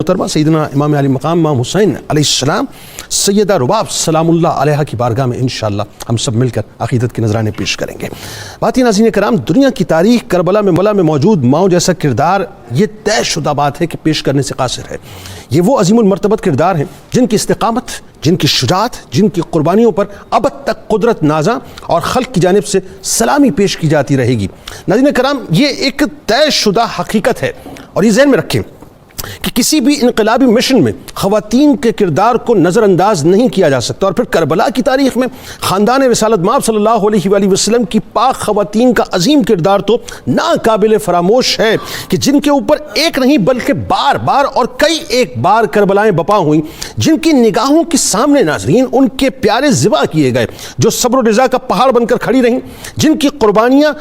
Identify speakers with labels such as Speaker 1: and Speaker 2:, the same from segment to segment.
Speaker 1: محترمہ سیدنا امام علی مقام امام حسین علیہ السلام سیدہ رباب سلام اللہ علیہ کی بارگاہ میں انشاءاللہ ہم سب مل کر عقیدت کے نذرانے پیش کریں گے۔ باقی ناظرین کرام، دنیا کی تاریخ کربلا میں موجود ماؤں جیسا کردار یہ طے شدہ بات ہے کہ پیش کرنے سے قاصر ہے۔ یہ وہ عظیم المرتبت کردار ہیں جن کی استقامت، جن کی شجاعت، جن کی قربانیوں پر ابد تک قدرت نازاں اور خلق کی جانب سے سلامی پیش کی جاتی رہے گی۔ ناظرین کرام، یہ ایک طے شدہ حقیقت ہے اور یہ ذہن میں رکھیں کہ کسی بھی انقلابی مشن میں خواتین کے کردار کو نظر انداز نہیں کیا جا سکتا، اور پھر کربلا کی تاریخ میں خاندان رسالت مآب صلی اللہ علیہ وآلہ وسلم کی پاک خواتین کا عظیم کردار تو ناقابل فراموش ہے کہ جن کے اوپر ایک نہیں بلکہ بار بار اور کئی ایک بار کربلائیں بپا ہوئیں، جن کی نگاہوں کے سامنے ناظرین ان کے پیارے ذبح کیے گئے، جو صبر و رضا کا پہاڑ بن کر کھڑی رہیں، جن کی قربانیاں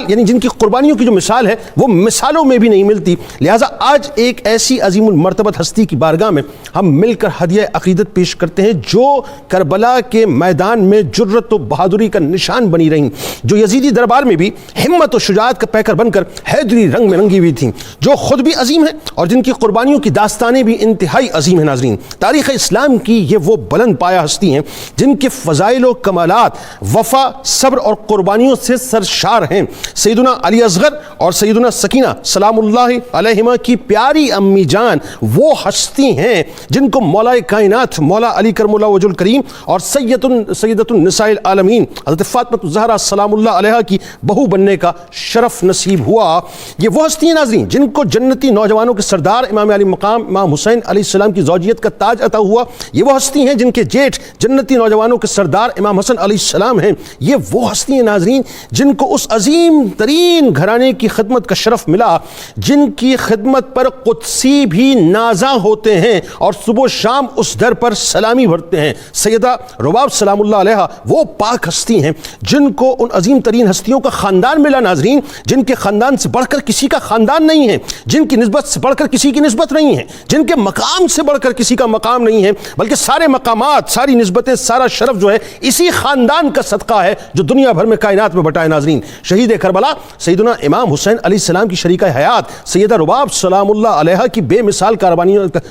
Speaker 1: جن کی قربانیوں کی جو مثال ہے وہ مثالوں میں بھی نہیں ملتی۔ لہٰذا آج ایک ایسی عظیم المرتبت ہستی کی بارگاہ میں ہم مل کر ہدیہ عقیدت پیش کرتے ہیں جو کربلا کے میدان میں جرت و بہادری کا نشان بنی رہیں، جو یزیدی دربار میں بھی ہمت و شجاعت کا پیکر بن کر حیدری رنگ میں رنگی ہوئی تھیں، جو خود بھی عظیم ہیں اور جن کی قربانیوں کی داستانیں بھی انتہائی عظیم ہیں۔ ناظرین، تاریخ اسلام کی یہ وہ بلند پایہ ہستی ہیں جن کے فضائل و کمالات وفا، صبر اور قربانیوں سے سرشار ہیں۔ سیدنا علی اصغر اور سیدنا سکینہ سلام اللہ علیہما کی پیاری امی جان وہ ہستی ہیں جن کو مولا کائنات مولا علی کرم اللہ وجہ الکریم اور سیدۃ النساء العالمین حضرت فاطمہ الزہرا سلام اللہ علیہ کی بہو بننے کا شرف نصیب ہوا۔ یہ وہ ہستی ہیں ناظرین جن کو جنتی نوجوانوں کے سردار امام علی مقام امام حسین علیہ السلام کی زوجیت کا تاج عطا ہوا۔ یہ وہ ہستی ہیں جن کے جیٹھ جنتی نوجوانوں کے سردار امام حسن علیہ السلام ہیں۔ یہ وہ ہستی ہیں ناظرین جن کو اس عظیم ترین گھرانے کی خدمت کا شرف ملا، جن کی خدمت پر قدسی بھی نازاں ہوتے ہیں اور صبح و شام اس در پر سلامی بھرتے ہیں۔ سیدہ رباب سلام اللہ علیہ وہ پاک ہستی ہیں جن کو ان عظیم ترین ہستیوں کا خاندان ملا ناظرین، جن کے خاندان سے بڑھ کر کسی کا خاندان نہیں ہے، جن کی نسبت سے بڑھ کر کسی کی نسبت نہیں ہے، جن کے مقام سے بڑھ کر کسی کا مقام نہیں ہے، بلکہ سارے مقامات، ساری نسبتیں، سارا شرف جو ہے اسی خاندان کا صدقہ ہے جو دنیا بھر میں کائنات میں بٹائے۔ ناظرین، شہید کربلا سیدنا امام حسین علیہ السلام کی شریکہ حیات سیدہ رباب سلام اللہ علیہ کی بے مثال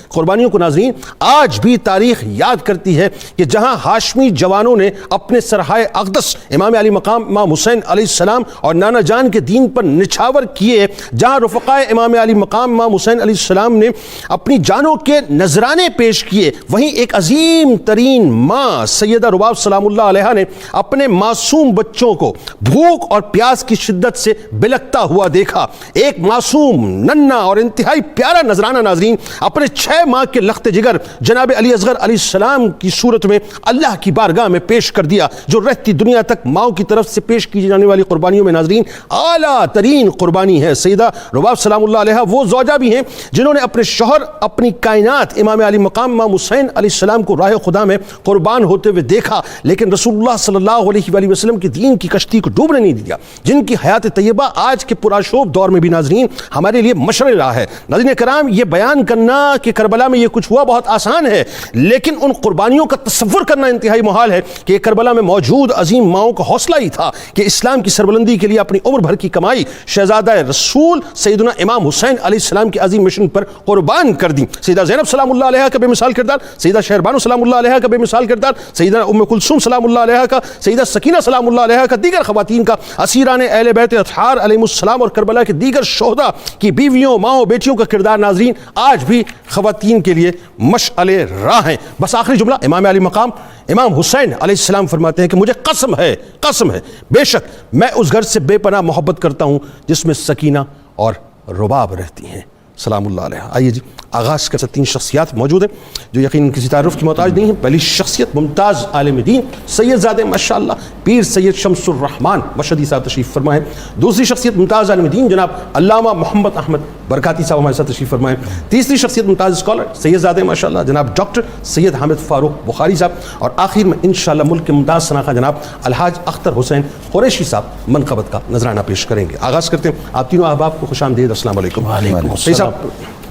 Speaker 1: قربانیوں کو ناظرین آج بھی تاریخ یاد کرتی ہے کہ جہاں ہاشمی جوانوں نے اپنے سرحائے اقدس امام علی مقام امام حسین علیہ السلام اور نانا جان کے دین پر نچھاور کیے، جہاں رفقائے امام علی مقام امام حسین علیہ السلام نے اپنی جانوں کے نذرانے پیش کیے، وہیں ایک عظیم ترین ماں سیدہ رباب سلام اللہ علیہ نے اپنے معصوم بچوں کو بھوک اور پیاس کی شدت سے بلکتا ہوا دیکھا۔ ایک معصوم ننھا اور انتہائی پیارا نذرانہ ناظرین اپنے 6 ماہ کے لخت جگر جناب علی اصغر علیہ السلام کی صورت میں اللہ کی بارگاہ میں پیش کر دیا، جو رہتی دنیا تک ماؤں کی طرف سے پیش کی جانے والی قربانیوں میں ناظرین اعلیٰ ترین قربانی ہے۔ سیدہ رباب سلام اللہ علیہ وہ زوجہ بھی ہیں جنہوں نے اپنے شوہر، اپنی کائنات امام علی مقام امام حسین علیہ السلام کو راہ خدا میں قربان ہوتے ہوئے دیکھا، لیکن رسول اللہ صلی اللہ علیہ وآلہ وسلم کی دین کی کشتی کو ڈوبنے نہیں دیا، جن کی حیات طیبہ آج کے پرآشوب دور میں بھی ناظرین ہمارے لیے مشرع راہ ہے۔ ناظرین کرام، یہ بیان کرنا کہ کربلا میں یہ کچھ ہوا بہت آسان ہے، لیکن ان قربانیوں کا تصور کرنا انتہائی محال ہے کہ کربلا میں موجود عظیم ماؤں کا حوصلہ ہی تھا کہ اسلام کی سربلندی کے لیے اپنی عمر بھر کی کمائی شہزادہ رسول سیدنا امام حسین علیہ السلام کی عظیم مشن پر قربان کر دی۔ سیدہ زینب سلام اللہ علیہ کا بے مثال کردار، سیدہ شہربانو سلام اللہ علیہ کا بے مثال کردار، سیدہ ام کلثوم سلام اللہ علیہ کا، سیدہ سکینہ سلام اللہ علیہ کا، دیگر خواتین کا، اسیران اہل بیت اطہار علیہم السلام اور کربلا کے دیگر شہداء کی بیویوں، ماؤں، بیٹیوں کا کردار ناظرین آج بھی خواتین کے لیے مشعل راہ ہیں۔ بس آخری جملہ، امام علی مقام امام حسین علیہ السلام فرماتے ہیں کہ مجھے قسم ہے بے شک میں اس گھر سے بے پناہ محبت کرتا ہوں جس میں سکینہ اور رباب رہتی ہیں سلام اللہ علیہ۔ آئیے جی، آغاز کا 3 شخصیات موجود ہیں جو یقیناً کسی تعارف کی محتاج نہیں ہیں۔ پہلی شخصیت ممتاز عالم دین سید زادہ ماشاءاللہ پیر سید شمس الرحمان مشہدی صاحب تشریف فرمائیں۔ دوسری شخصیت ممتاز عالم دین جناب علامہ محمد احمد برکاتی صاحب ہمارے ساتھ تشریف فرمائیں۔ تیسری شخصیت ممتاز اسکالر سید زادہ ماشاءاللہ جناب ڈاکٹر سید حامد فاروق بخاری صاحب، اور آخر میں انشاءاللہ ملک کے ممتاز شناخہ جناب الحاج اختر حسین قریشی صاحب منقبت کا نذرانہ پیش کریں گے۔ آغاز کرتے ہیں، آپ تینوں احباب کو خوش آمدید، السلام علیکم۔
Speaker 2: وعلیکم السلام۔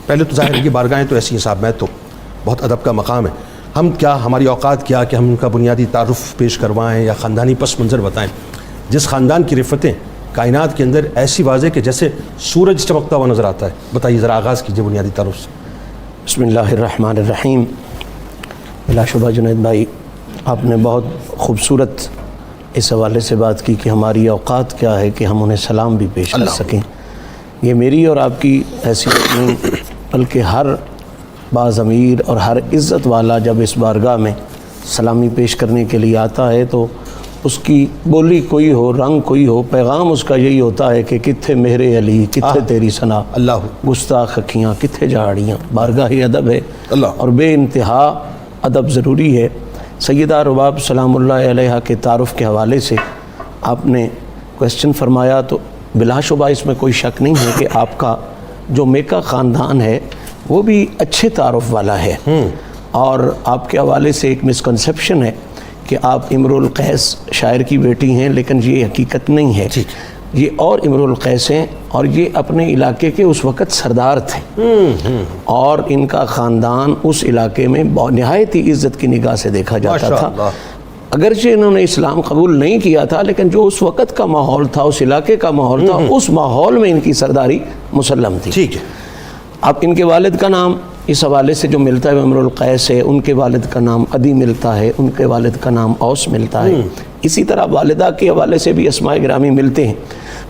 Speaker 1: پہلے تو ظاہر ہے یہ بارگاہیں تو ایسی ہیں صاحب، میں تو بہت ادب کا مقام ہے، ہم کیا، ہماری اوقات کیا کہ ہم ان کا بنیادی تعارف پیش کروائیں یا خاندانی پس منظر بتائیں۔ جس خاندان کی رفتیں کائنات کے اندر ایسی واضح کہ جیسے سورج چمکتا ہوا نظر آتا ہے، بتائیے ذرا آغاز کیجیے بنیادی تعارف سے۔
Speaker 2: بسم اللہ الرحمن الرحیم. بلا شبہ جنید بھائی آپ نے بہت خوبصورت اس حوالے سے بات کی کہ ہماری اوقات کیا ہے کہ ہم انہیں سلام بھی پیش کر سکیں. یہ میری اور آپ کی حیثیت نہیں بلکہ ہر باز امیر اور ہر عزت والا جب اس بارگاہ میں سلامی پیش کرنے کے لیے آتا ہے تو اس کی بولی کوئی ہو، رنگ کوئی ہو، پیغام اس کا یہی ہوتا ہے کہ کتھے مہر علی، کتھے تیری ثنا،
Speaker 1: اللہ
Speaker 2: گستاخ اکھیاں، کتھے جھاڑیاں. بارگاہ ادب ہے
Speaker 1: اللہ،
Speaker 2: اور بے انتہا ادب ضروری ہے. سیدہ رباب سلام اللہ علیہا کے تعارف کے حوالے سے آپ نے کویسچن فرمایا تو بلا شبہ اس میں کوئی شک نہیں ہے کہ آپ کا جو میکا خاندان ہے وہ بھی اچھے تعارف والا ہے. اور آپ کے حوالے سے ایک مسکنسیپشن ہے کہ آپ امرؤ القیس شاعر کی بیٹی ہیں، لیکن یہ حقیقت نہیں ہے. یہ اور امرؤ القیس ہیں اور یہ اپنے علاقے کے اس وقت سردار تھے اور ان کا خاندان اس علاقے میں نہایت ہی عزت کی نگاہ سے دیکھا جاتا تھا. اگرچہ انہوں نے اسلام قبول نہیں کیا تھا لیکن جو اس وقت کا ماحول تھا، اس علاقے کا ماحول تھا، اس ماحول میں ان کی سرداری مسلم تھی.
Speaker 1: ٹھیک ہے.
Speaker 2: اب ان کے والد کا نام اس حوالے سے جو ملتا ہے امرؤ القیس ہے، ان کے والد کا نام عدی ملتا ہے، ان کے والد کا نام اوس ملتا ہے. اسی طرح والدہ کے حوالے سے بھی اسماء گرامی ملتے ہیں.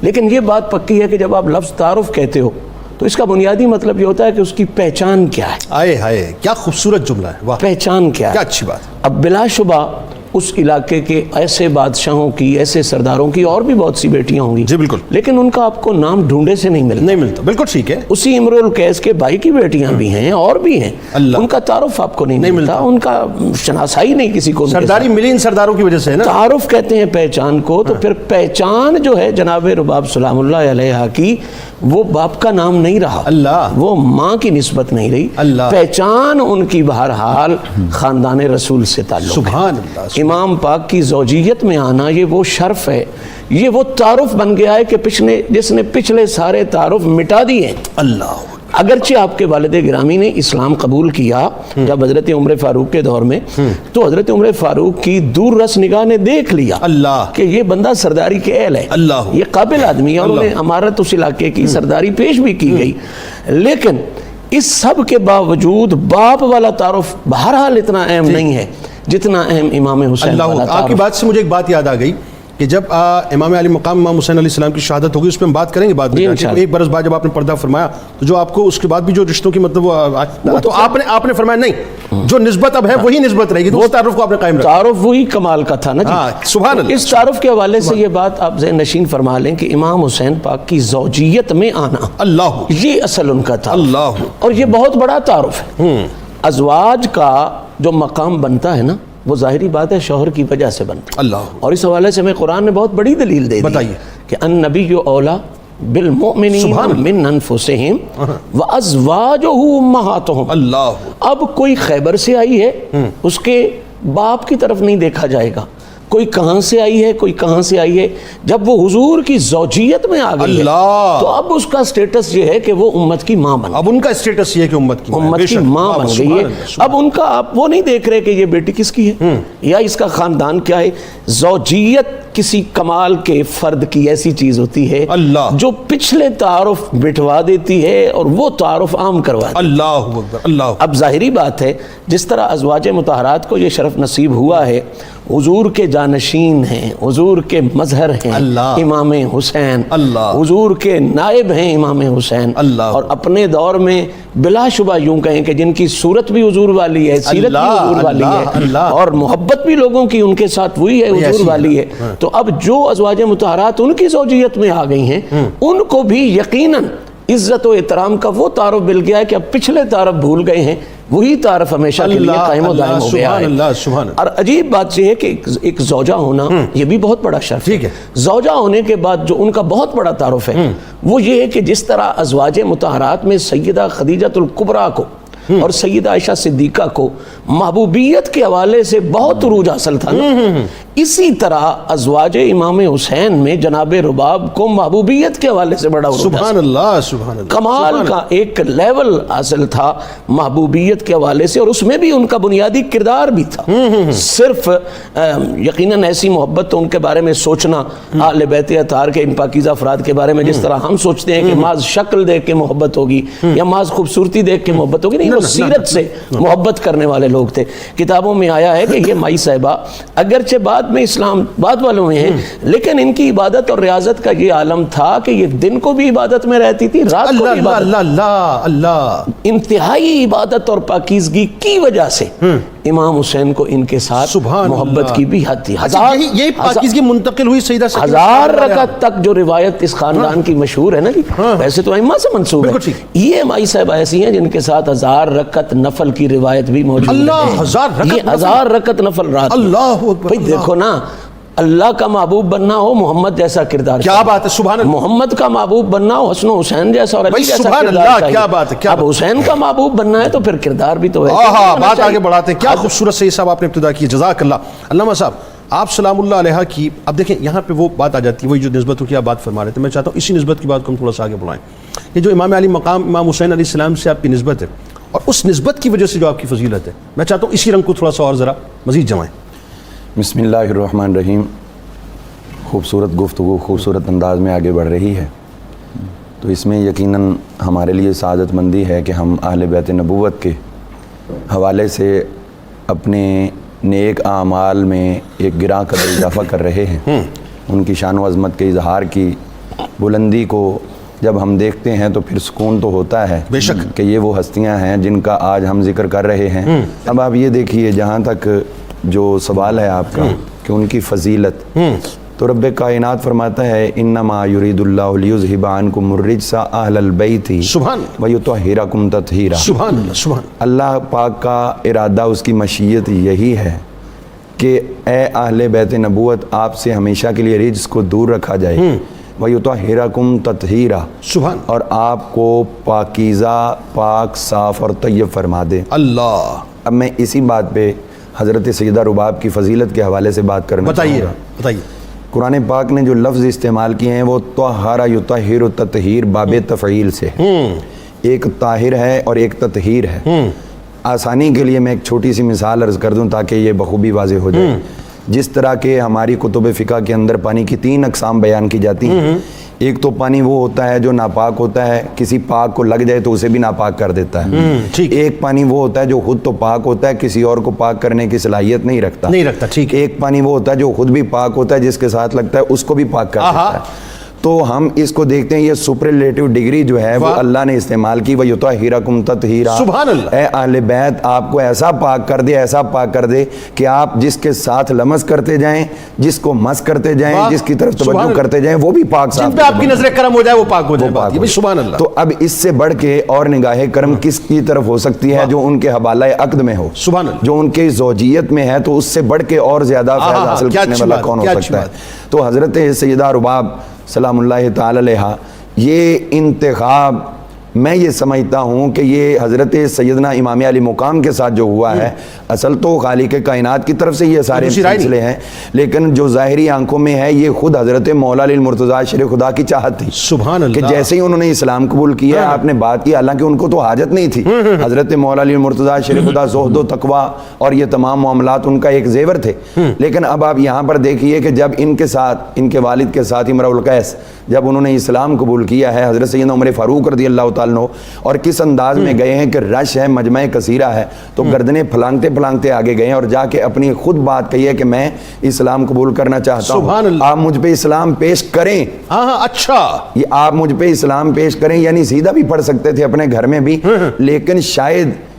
Speaker 2: لیکن یہ بات پکی ہے کہ جب آپ لفظ تعارف کہتے ہو تو اس کا بنیادی مطلب یہ ہوتا ہے کہ اس کی پہچان کیا ہے.
Speaker 1: آئے ہائے کیا خوبصورت جملہ ہے، واہ
Speaker 2: پہچان کیا ہے،
Speaker 1: کیا اچھی بات.
Speaker 2: اب بلا شبہ اس علاقے کے ایسے بادشاہوں کی، ایسے سرداروں کی اور بھی بہت سی بیٹیاں ہوں گی
Speaker 1: جی بالکل،
Speaker 2: لیکن ان کا آپ کو نام ڈھونڈے سے نہیں ملتا.
Speaker 1: بالکل ٹھیک ہے.
Speaker 2: اسی امرؤ القیس کے بھائی کی بیٹیاں بھی ہیں اور بھی ہیں، ان کا تعارف آپ کو نہیں ملتا، ان کا شناسائی نہیں کسی کو.
Speaker 1: سرداری ملی ان سرداروں کی وجہ سے ہے نا.
Speaker 2: تعارف کہتے ہیں پہچان کو. تو پھر پہچان جو ہے جناب رباب سلام اللہ علیہا کی وہ باپ کا نام نہیں رہا، اللہ، وہ ماں کی نسبت نہیں رہی، اللہ. پہچان ان کی بہرحال خاندان رسول سے تعلق.
Speaker 1: سبحان اللہ.
Speaker 2: امام پاک کی زوجیت میں آنا یہ وہ شرف ہے، یہ وہ تعارف بن گیا ہے کہ جس نے پچھلے سارے تعارف مٹا دیے. اللہ. اگرچہ آپ کے والد گرامی نے اسلام قبول کیا جب حضرت عمر فاروق کے دور میں، تو حضرت عمر فاروق کی دور رس نگاہ نے دیکھ لیا اللہ کہ یہ بندہ سرداری کے اہل ہے، اللہ، یہ قابل آدمی ہے، اور انہیں امارت اس علاقے کی سرداری پیش بھی کی گئی. لیکن اس سب کے باوجود باپ والا تعارف بہرحال اتنا اہم نہیں ہے جتنا اہم امام حسین والا تعارف.
Speaker 1: آپ کی بات سے مجھے ایک بات یاد آ گئی کہ جب امام علی مقام امام حسین علیہ السلام کی شہادت ہوگی اس پہ ہم بات کریں گے بعد میں. ایک برس بعد جب آپ نے پردہ فرمایا تو جو آپ کو اس کے بعد بھی جو رشتوں کی مطلب وہ تو آپ نے فرمایا نہیں، جو نسبت اب ہے وہی نسبت رہے گی، تو اس تعارف کو آپ نے قائم رکھا.
Speaker 2: تعارف وہی کمال کا تھا نا جی.
Speaker 1: سبحان اللہ.
Speaker 2: اس تعارف کے حوالے سے یہ بات آپ ذہن نشین فرما لیں کہ امام حسین پاک کی زوجیت میں آنا، اللہ، یہ اصل ان کا تھا، اللہ، اور یہ بہت بڑا تعارف ہے. ازواج کا جو مقام بنتا ہے نا وہ ظاہری بات ہے شوہر کی وجہ سے بنتا ہے، اللہ. اور اس حوالے سے ہمیں قرآن نے بہت بڑی دلیل دے دی، بتائیے کہ النبی اولا بالمؤمنین من انفسہم وازواجہ امہاتہم. اللہ. اب کوئی خیبر سے آئی ہے اس کے باپ کی طرف نہیں دیکھا جائے گا، کوئی کہاں سے آئی ہے، کوئی کہاں سے آئی ہے. جب وہ حضور کی زوجیت میں آ گئی ہے تو اب اس کا سٹیٹس یہ ہے کہ وہ امت کی ماں بن گئی.
Speaker 1: اب ان کا سٹیٹس یہ ہے کہ امت کی
Speaker 2: ماں بن گئی ہے. اب ان کا آپ وہ نہیں دیکھ رہے کہ یہ بیٹی کس کی ہے یا اس کا خاندان کیا ہے. زوجیت کسی کمال کے فرد کی ایسی چیز ہوتی ہے اللہ جو پچھلے تعارف بٹھوا دیتی ہے اور وہ تعارف عام کروا دیتی ہے. اللہ اکبر. اللہ. اب ظاہری بات ہے جس طرح ازواج مطہرات کو یہ شرف نصیب ہوا ہے، حضور کے جانشین ہیں، حضور کے مظہر ہیں اللہ. امام حسین اللہ. حضور کے نائب ہیں امام حسین اللہ. اور اپنے دور میں بلا شبہ یوں کہیں کہ جن کی صورت بھی حضور والی ہے، سیرت بھی حضور والی ہے، اور محبت بھی لوگوں کی ان کے ساتھ وہی ہے، حضور والی ہے. تو اب جو ازواج مطہرات ان کی زوجیت میں آ گئی ہیں ان کو بھی یقیناً عزت و احترام کا وہ تعارف مل گیا ہے کہ اب پچھلے تعارف بھول گئے ہیں، وہی تعارف ہمیشہ کے لیے قائم و دائم ہو گیا ہے. اور عجیب بات یہ ہے کہ ایک زوجہ ہونا یہ بھی بہت بڑا شرف ہے. زوجہ ہونے کے بعد جو ان کا بہت بڑا تعارف ہے وہ یہ ہے کہ جس طرح ازواج مطہرات میں سیدہ خدیجہ الکبریٰ کو اور سیدہ عائشہ صدیقہ کو محبوبیت کے حوالے سے بہت عروج حاصل تھا نا، اسی طرح ازواج امام حسین میں جناب رباب کو محبوبیت کے حوالے سے بڑا عروج
Speaker 1: سبحان اللہ سبحان اللہ
Speaker 2: کمال کا ایک لیول حاصل تھا محبوبیت کے حوالے سے. اور اس میں بھی ان کا بنیادی کردار بھی تھا. صرف یقیناً ایسی محبت تو ان کے بارے میں سوچنا اہل بیت اطہار کے ان پاکیزہ افراد کے بارے میں جس طرح ہم سوچتے ہیں کہ محض شکل دیکھ کے محبت ہوگی یا محض خوبصورتی دیکھ کے محبت ہوگی، نہیں، وہ سیرت سے محبت کرنے والے لوگ تھے. کتابوں میں آیا ہے کہ یہ مائی صاحبہ اگرچہ بعد میں اسلام بعد والوں میں ہیں لیکن ان کی عبادت اور ریاضت کا یہ عالم تھا کہ یہ دن کو بھی عبادت میں رہتی تھی, رات کو بھی عبادت.
Speaker 1: اللہ
Speaker 2: انتہائی عبادت اور پاکیزگی کی وجہ سے امام حسین کو ان کے ساتھ محبت کی بھی حد تھی.
Speaker 1: یہی پاکیزگی منتقل ہوئی سیدہ
Speaker 2: 1000 رکعت تک جو روایت اس خاندان کی مشہور ہے نا جی, ویسے تو ائمہ سے منسوب ہے. یہ مائی صاحب ایسی ہیں جن کے ساتھ 1000 رکعت نفل کی روایت بھی موجود ہے. یہ 1000 رکعت نفل رات.
Speaker 1: اللہ اکبر.
Speaker 2: دیکھو نا, اللہ کا محبوب بننا ہو محمد جیسا کردار,
Speaker 1: کیا بات ہے, سبحان اللہ.
Speaker 2: محمد کا محبوب بننا ہو حسن و حسین جیسا اور علی جیسا کردار چاہیے.
Speaker 1: کیا بات ہے.
Speaker 2: اب حسین کا محبوب بننا ہے تو پھر کردار بھی تو ہے.
Speaker 1: بات آگے بڑھاتے ہیں. کیا خوبصورت سید صاحب آپ نے ابتدا کی, جزاک اللہ. علامہ صاحب آپ سلام اللہ علیہ کی, اب دیکھیں یہاں پہ وہ بات آ جاتی ہے, وہی جو نسبتوں کی آپ بات فرما رہے تھے. میں چاہتا ہوں اسی نسبت کی بات کو ہم تھوڑا سا آگے بڑھائیں. یہ جو امام علی مقام امام حسین علیہ السلام سے آپ کی نسبت ہے اور اس نسبت کی وجہ سے جو آپ کی فضیلت ہے, میں چاہتا ہوں اسی رنگ کو تھوڑا سا اور ذرا مزید جمائیں.
Speaker 3: بسم اللہ الرحمن الرحیم. خوبصورت گفتگو خوبصورت انداز میں آگے بڑھ رہی ہے, تو اس میں یقیناً ہمارے لیے سعادت مندی ہے کہ ہم اہل بیت نبوت کے حوالے سے اپنے نیک اعمال میں ایک گراں قدر اضافہ کر رہے ہیں. ان کی شان و عظمت کے اظہار کی بلندی کو جب ہم دیکھتے ہیں تو پھر سکون تو ہوتا ہے
Speaker 1: بے شک
Speaker 3: کہ یہ وہ ہستیاں ہیں جن کا آج ہم ذکر کر رہے ہیں. اب آپ یہ دیکھیے, جہاں تک جو سوال ہے آپ کا کہ ان کی فضیلت, تو رب کائنات فرماتا ہے انما یرید اللہ لیذھب عنکم الرجس اہل البیت ویطہرکم تطہیرا.
Speaker 1: سبحان اللہ. سبحان
Speaker 3: اللہ پاک کا ارادہ, اس کی مشیت یہی ہے کہ اے اہل بیت نبوت آپ سے ہمیشہ کے لیے رجس کو دور رکھا جائے, ویطہرکم تطہیرا,
Speaker 1: سبحان,
Speaker 3: اور آپ کو پاکیزہ پاک صاف اور طیب فرما دے.
Speaker 1: اللہ.
Speaker 3: اب میں اسی بات پہ حضرت سیدہ رباب کی فضیلت کے حوالے سے بات کرنا چاہوں گا.
Speaker 1: بتائیے.
Speaker 3: قرآن پاک نے جو لفظ استعمال کیے ہیں وہ طہر یطہر تطہیر باب تفعیل سے, ایک طاہر ہے اور ایک تطہیر ہے. آسانی کے لیے میں ایک چھوٹی سی مثال عرض کر دوں تاکہ یہ بخوبی واضح ہو جائے. جس طرح کے ہماری کتب فقہ کے اندر پانی کی 3 اقسام بیان کی جاتی ہیں. ایک تو پانی وہ ہوتا ہے جو ناپاک ہوتا ہے, کسی پاک کو لگ جائے تو اسے بھی ناپاک کر دیتا ہے. ایک پانی وہ ہوتا ہے جو خود تو پاک ہوتا ہے, کسی اور کو پاک کرنے کی صلاحیت نہیں رکھتا.
Speaker 1: ٹھیک.
Speaker 3: ایک پانی وہ ہوتا ہے جو خود بھی پاک ہوتا ہے, جس کے ساتھ لگتا ہے اس کو بھی پاک کر دیتا ہے. تو ہم اس کو دیکھتے ہیں, یہ سپرلیٹیو ڈگری جو ہے وہ اللہ نے استعمال کی, وَيُطَهِّرَكُمْ تَطْهِيرًا.
Speaker 1: سبحان اللہ.
Speaker 3: اے اہل بیت آپ کو ایسا پاک کر دے, ایسا پاک کر دے کہ آپ جس کے ساتھ لمس کرتے جائیں, جس کو مس کرتے جائیں, جس کی طرف توجہ کرتے جائیں, وہ بھی پاک صاف,
Speaker 1: جن پہ آپ کی نظر کرم ہو جائے وہ پاک ہو جائے. سبحان اللہ.
Speaker 3: تو اب اس سے بڑھ کے اور نگاہ کرم کس کی طرف ہو سکتی ہے جو ان کے حوالہ عقد میں ہو,
Speaker 1: سبحان اللہ,
Speaker 3: جو ان کے زوجیت میں ہے, تو اس سے بڑھ کے اور زیادہ فیض حاصل کرنے والا کون ہو سکتا ہے. تو حضرت سیدہ رباب سلام اللہ تعالی علیہ, یہ انتخاب میں یہ سمجھتا ہوں کہ یہ حضرت سیدنا امام علی مقام کے ساتھ جو ہوا ہے, اصل تو خالق کائنات کی طرف سے یہ سارے سلسلے ہیں, لیکن جو ظاہری آنکھوں میں ہے یہ خود حضرت مولا علی المرتضیٰ شیر خدا کی چاہت تھی.
Speaker 1: سبحان اللہ.
Speaker 3: کہ جیسے ہی انہوں نے اسلام قبول کیا, آپ نے بات کی, حالانکہ ان کو تو حاجت نہیں تھی. حضرت مولا علی المرتضیٰ شیر خدا زہد و تقویٰ اور یہ تمام معاملات ان کا ایک زیور تھے. لیکن اب آپ یہاں پر دیکھیے کہ جب ان کے ساتھ, ان کے والد کے ساتھ امرؤ القیس, جب انہوں نے اسلام قبول کیا ہے, حضرت سیدنا عمر فاروق رضی اللہ تعالیٰ عنہ, اور کس انداز میں گئے ہیں کہ رش ہے, مجمع کثیرہ ہے, تو گردنیں پھلانگتے پھلانگتے آگے گئے ہیں اور جا کے اپنی خود بات کہی ہے کہ میں اسلام قبول کرنا چاہتا ہوں, آپ مجھ پہ اسلام پیش کریں.
Speaker 1: اچھا,
Speaker 3: یہ آپ مجھ پہ اسلام پیش کریں, یعنی سیدھا بھی پڑھ سکتے تھے اپنے گھر میں بھی, لیکن